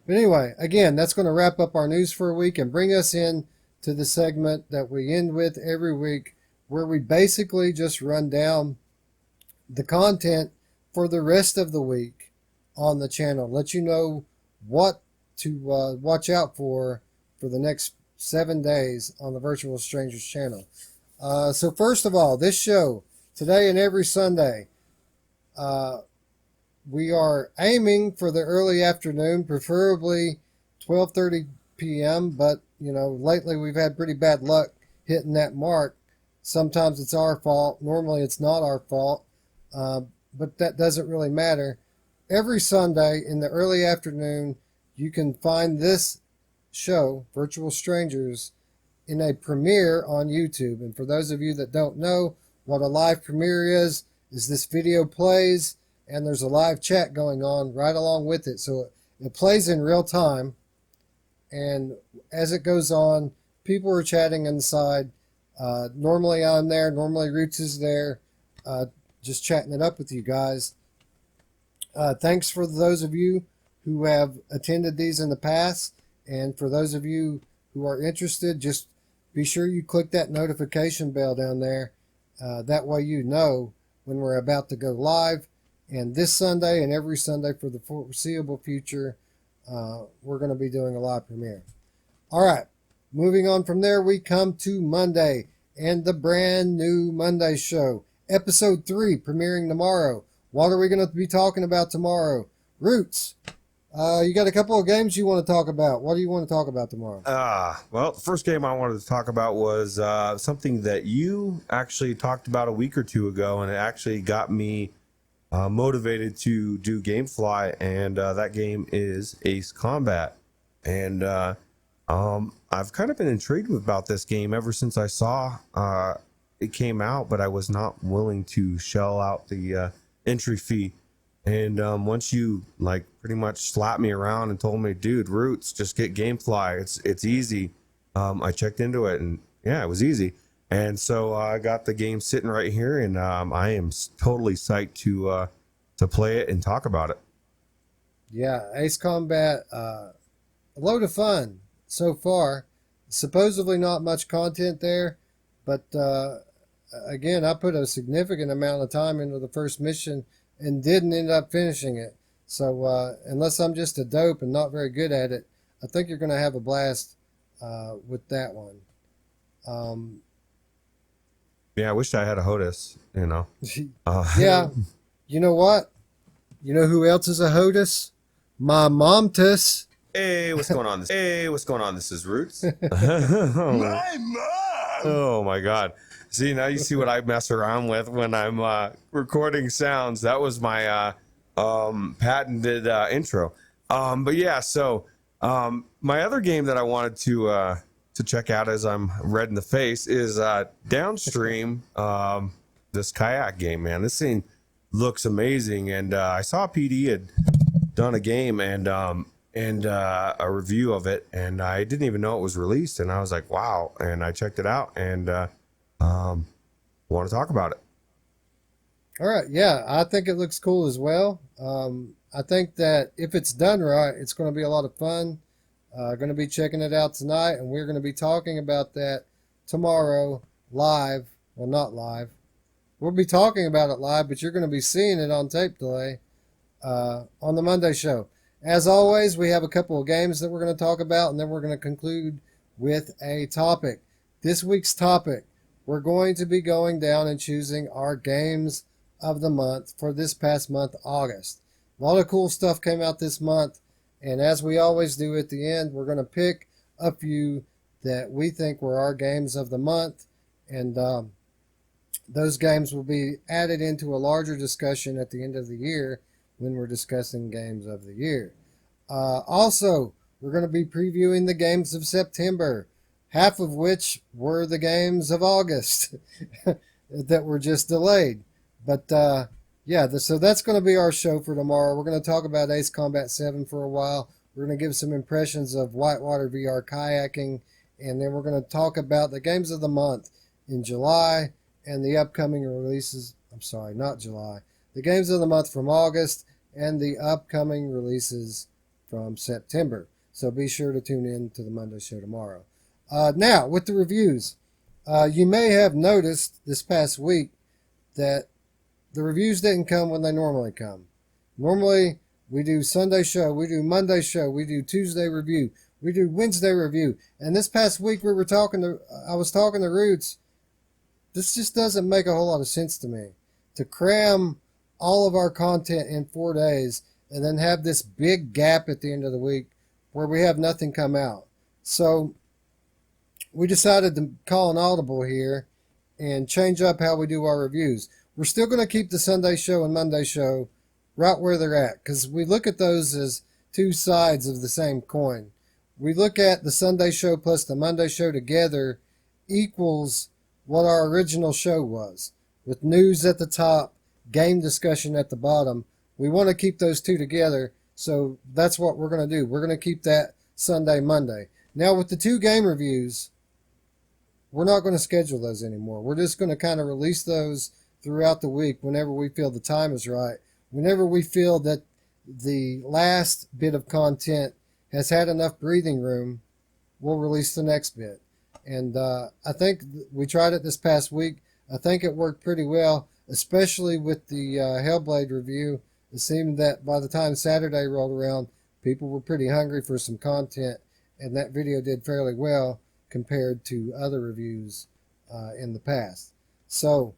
But anyway, again, that's going to wrap up our news for a week and bring us in to the segment that we end with every week, where we basically just run down the content for the rest of the week on the channel. Let you know what to watch out for the next 7 days on the Virtual Strangers channel. So first of all, this show, today and every Sunday, we are aiming for the early afternoon, preferably 12:30 p.m., but, you know, lately we've had pretty bad luck hitting that mark. Sometimes it's our fault. Normally it's not our fault, but that doesn't really matter. Every Sunday in the early afternoon, you can find this show, Virtual Strangers, in a premiere on YouTube. And for those of you that don't know what a live premiere is this video plays and there's a live chat going on right along with it. So it plays in real time, and as it goes on, people are chatting inside. Normally I'm there, normally Ruuts is there, just chatting it up with you guys. Thanks for those of you who have attended these in the past, and for those of you who are interested, just be sure you click that notification bell down there. That way you know when we're about to go live. And this Sunday and every Sunday for the foreseeable future, we're going to be doing a live premiere. All right, moving on from there, we come to Monday and the brand new Monday show, episode 3, premiering tomorrow. What are we going to be talking about tomorrow? Ruuts, you got a couple of games you want to talk about. What do you want to talk about tomorrow? Well, the first game I wanted to talk about was something that you actually talked about a week or two ago, and it actually got me motivated to do GameFly, and that game is Ace Combat. And I've kind of been intrigued about this game ever since I saw it came out, but I was not willing to shell out the entry fee. And once you like pretty much slapped me around and told me, dude, Ruuts, just get GameFly, it's easy. I checked into it, and yeah, it was easy. And so I got the game sitting right here, and I am totally psyched to play it and talk about it. Yeah, Ace Combat, a load of fun so far. Supposedly not much content there, but again, I put a significant amount of time into the first mission and didn't end up finishing it. So unless I'm just a dope and not very good at it, I think you're going to have a blast with that one. Yeah, I wish I had a HOTAS, you know. Yeah, you know what? You know who else is a HOTAS? My momtus. Hey, what's going on? This is Ruuts. My mom! Oh my God. See, now you see what I mess around with when I'm recording sounds. That was my patented intro. But yeah, so my other game that I wanted to check out as I'm red in the face is Downstream, this kayak game, man. This thing looks amazing, and I saw PD had done a game and a review of it, and I didn't even know it was released, and I was like, wow, and I checked it out, and want to talk about it. All right, yeah, I think it looks cool as well. I think that if it's done right, it's going to be a lot of fun. Going to be checking it out tonight, and we're going to be talking about that tomorrow live. Well, not live. We'll be talking about it live, but you're going to be seeing it on tape delay on the Monday show. As always, we have a couple of games that we're going to talk about, and then we're going to conclude with a topic. This week's topic, we're going to be going down and choosing our games of the month for this past month, August. A lot of cool stuff came out this month, and as we always do at the end, we're going to pick a few that we think were our games of the month, and those games will be added into a larger discussion at the end of the year when we're discussing games of the year. Also, we're going to be previewing the games of September, half of which were the games of August that were just delayed. But so that's going to be our show for tomorrow. We're going to talk about Ace Combat 7 for a while. We're going to give some impressions of Whitewater VR kayaking, and then we're going to talk about the games of the month in July and the upcoming releases. I'm sorry, not July. The games of the month from August and the upcoming releases from September. So be sure to tune in to the Monday show tomorrow. Now, with the reviews, you may have noticed this past week that the reviews didn't come when they normally come. Normally, we do Sunday show, we do Monday show, we do Tuesday review, we do Wednesday review. And this past week I was talking to Ruuts. This just doesn't make a whole lot of sense to me. To cram all of our content in 4 days and then have this big gap at the end of the week where we have nothing come out. So we decided to call an audible here and change up how we do our reviews. We're still going to keep the Sunday show and Monday show right where they're at, because we look at those as two sides of the same coin. We look at the Sunday show plus the Monday show together equals what our original show was, with news at the top, game discussion at the bottom. We want to keep those two together, so that's what we're going to do. We're going to keep that Sunday, Monday. Now with the 2 game reviews, we're not going to schedule those anymore. We're just going to kind of release those throughout the week whenever we feel the time is right. Whenever we feel that the last bit of content has had enough breathing room, we'll release the next bit. And I think we tried it this past week. I think it worked pretty well, especially with the Hellblade review. It seemed that by the time Saturday rolled around, people were pretty hungry for some content, and that video did fairly well compared to other reviews in the past. So,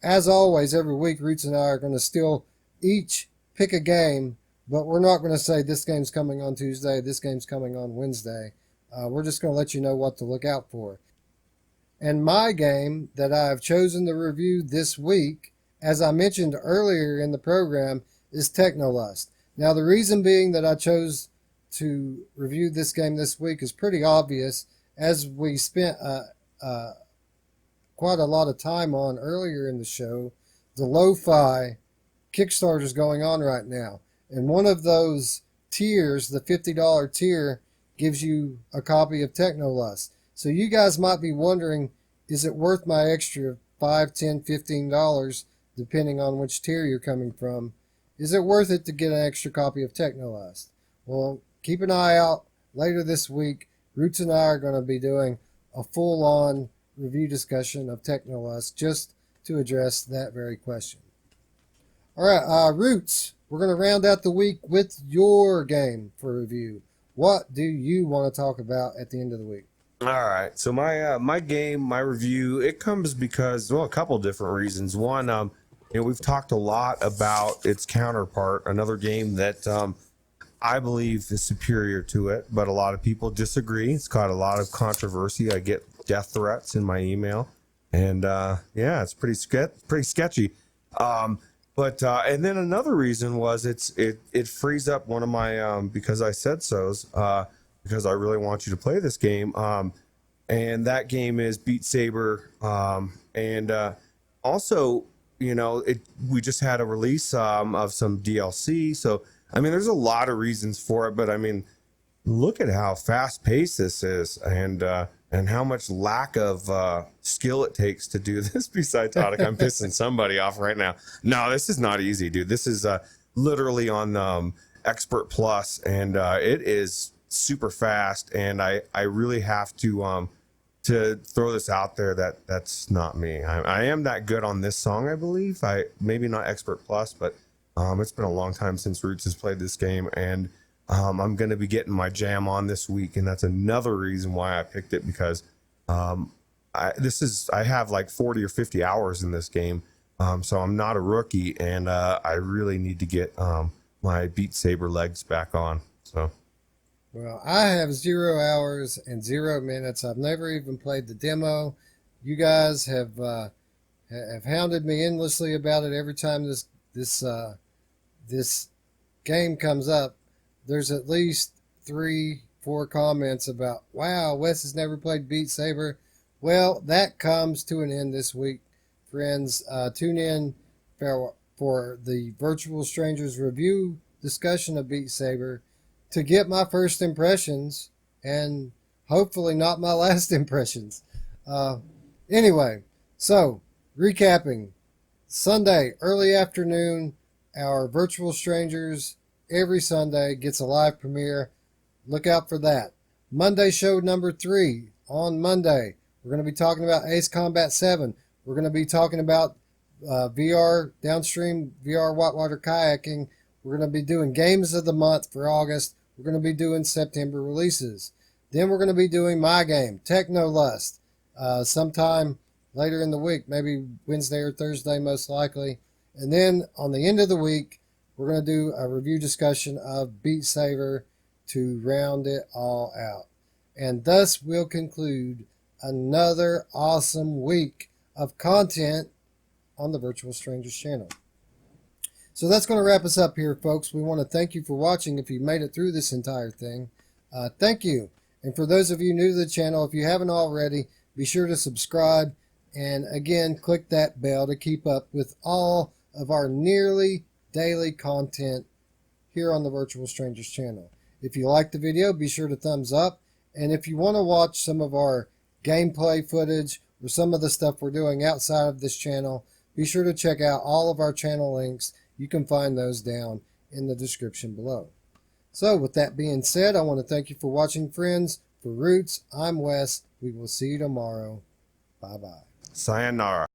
as always, every week, Ruuts and I are going to still each pick a game, but we're not going to say this game's coming on Tuesday, this game's coming on Wednesday. We're just going to let you know what to look out for. And my game that I've chosen to review this week, as I mentioned earlier in the program, is Technolust. Now, the reason being that I chose to review this game this week is pretty obvious, as we spent quite a lot of time on earlier in the show. The LOW-FI Kickstarter is going on right now, and one of those tiers, the $50 tier, gives you a copy of Technolust. So you guys might be wondering, is it worth my extra $5, $10, $15, depending on which tier you're coming from? Is it worth it to get an extra copy of Technolust? Well, keep an eye out. Later this week, Ruuts and I are going to be doing a full-on review discussion of Technolust just to address that very question. All right, Ruuts, we're going to round out the week with your game for review. What do you want to talk about at the end of the week? All right, so my game, my review, it comes because, well, a couple different reasons. One, we've talked a lot about its counterpart, another game that I believe is superior to it, but a lot of people disagree. It's got a lot of controversy. I get death threats in my email, and yeah, it's pretty sketchy. And then another reason was it frees up one of my because I said so's because I really want you to play this game, and that game is Beat Saber, and also we just had a release of some DLC. So I mean, there's a lot of reasons for it, but I mean, look at how fast paced this is, and how much lack of skill it takes to do this. Besides Audica, I'm pissing somebody off right now. No, this is not easy, dude. This is literally on Expert Plus, and it is super fast. And I really have to throw this out there that's not me. I am that good on this song, I believe. Maybe not Expert Plus, but it's been a long time since Ruuts has played this game, and I'm going to be getting my jam on this week, and that's another reason why I picked it, because I have like 40 or 50 hours in this game, so I'm not a rookie, and I really need to get my Beat Saber legs back on. So, well, I have 0 hours and 0 minutes. I've never even played the demo. You guys have hounded me endlessly about it every time this game comes up. There's at least 3-4 comments about, wow, Wes has never played Beat Saber. Well, that comes to an end this week, friends. Tune in for the Virtual Strangers review discussion of Beat Saber to get my first impressions, and hopefully not my last impressions. Anyway, so recapping. Sunday, early afternoon, our Virtual Strangers every Sunday gets a live premiere. Look out for that. Monday show number 3 on Monday. We're going to be talking about Ace Combat 7. We're going to be talking about VR, downstream VR whitewater kayaking. We're going to be doing games of the month for August. We're going to be doing September releases. Then we're going to be doing my game, Techno Lust, sometime later in the week, maybe Wednesday or Thursday most likely. And then on the end of the week, we're going to do a review discussion of Beat Saber to round it all out. And thus we'll conclude another awesome week of content on the Virtual Strangers channel. So that's going to wrap us up here, folks. We want to thank you for watching. If you made it through this entire thing, thank you. And for those of you new to the channel, if you haven't already, be sure to subscribe. And again, click that bell to keep up with all of our nearly daily content here on the Virtual Strangers channel. If you liked the video, be sure to thumbs up. And if you want to watch some of our gameplay footage or some of the stuff we're doing outside of this channel, be sure to check out all of our channel links. You can find those down in the description below. So with that being said, I want to thank you for watching, friends. For Ruuts, I'm Wes. We will see you tomorrow. Bye-bye. Sayonara.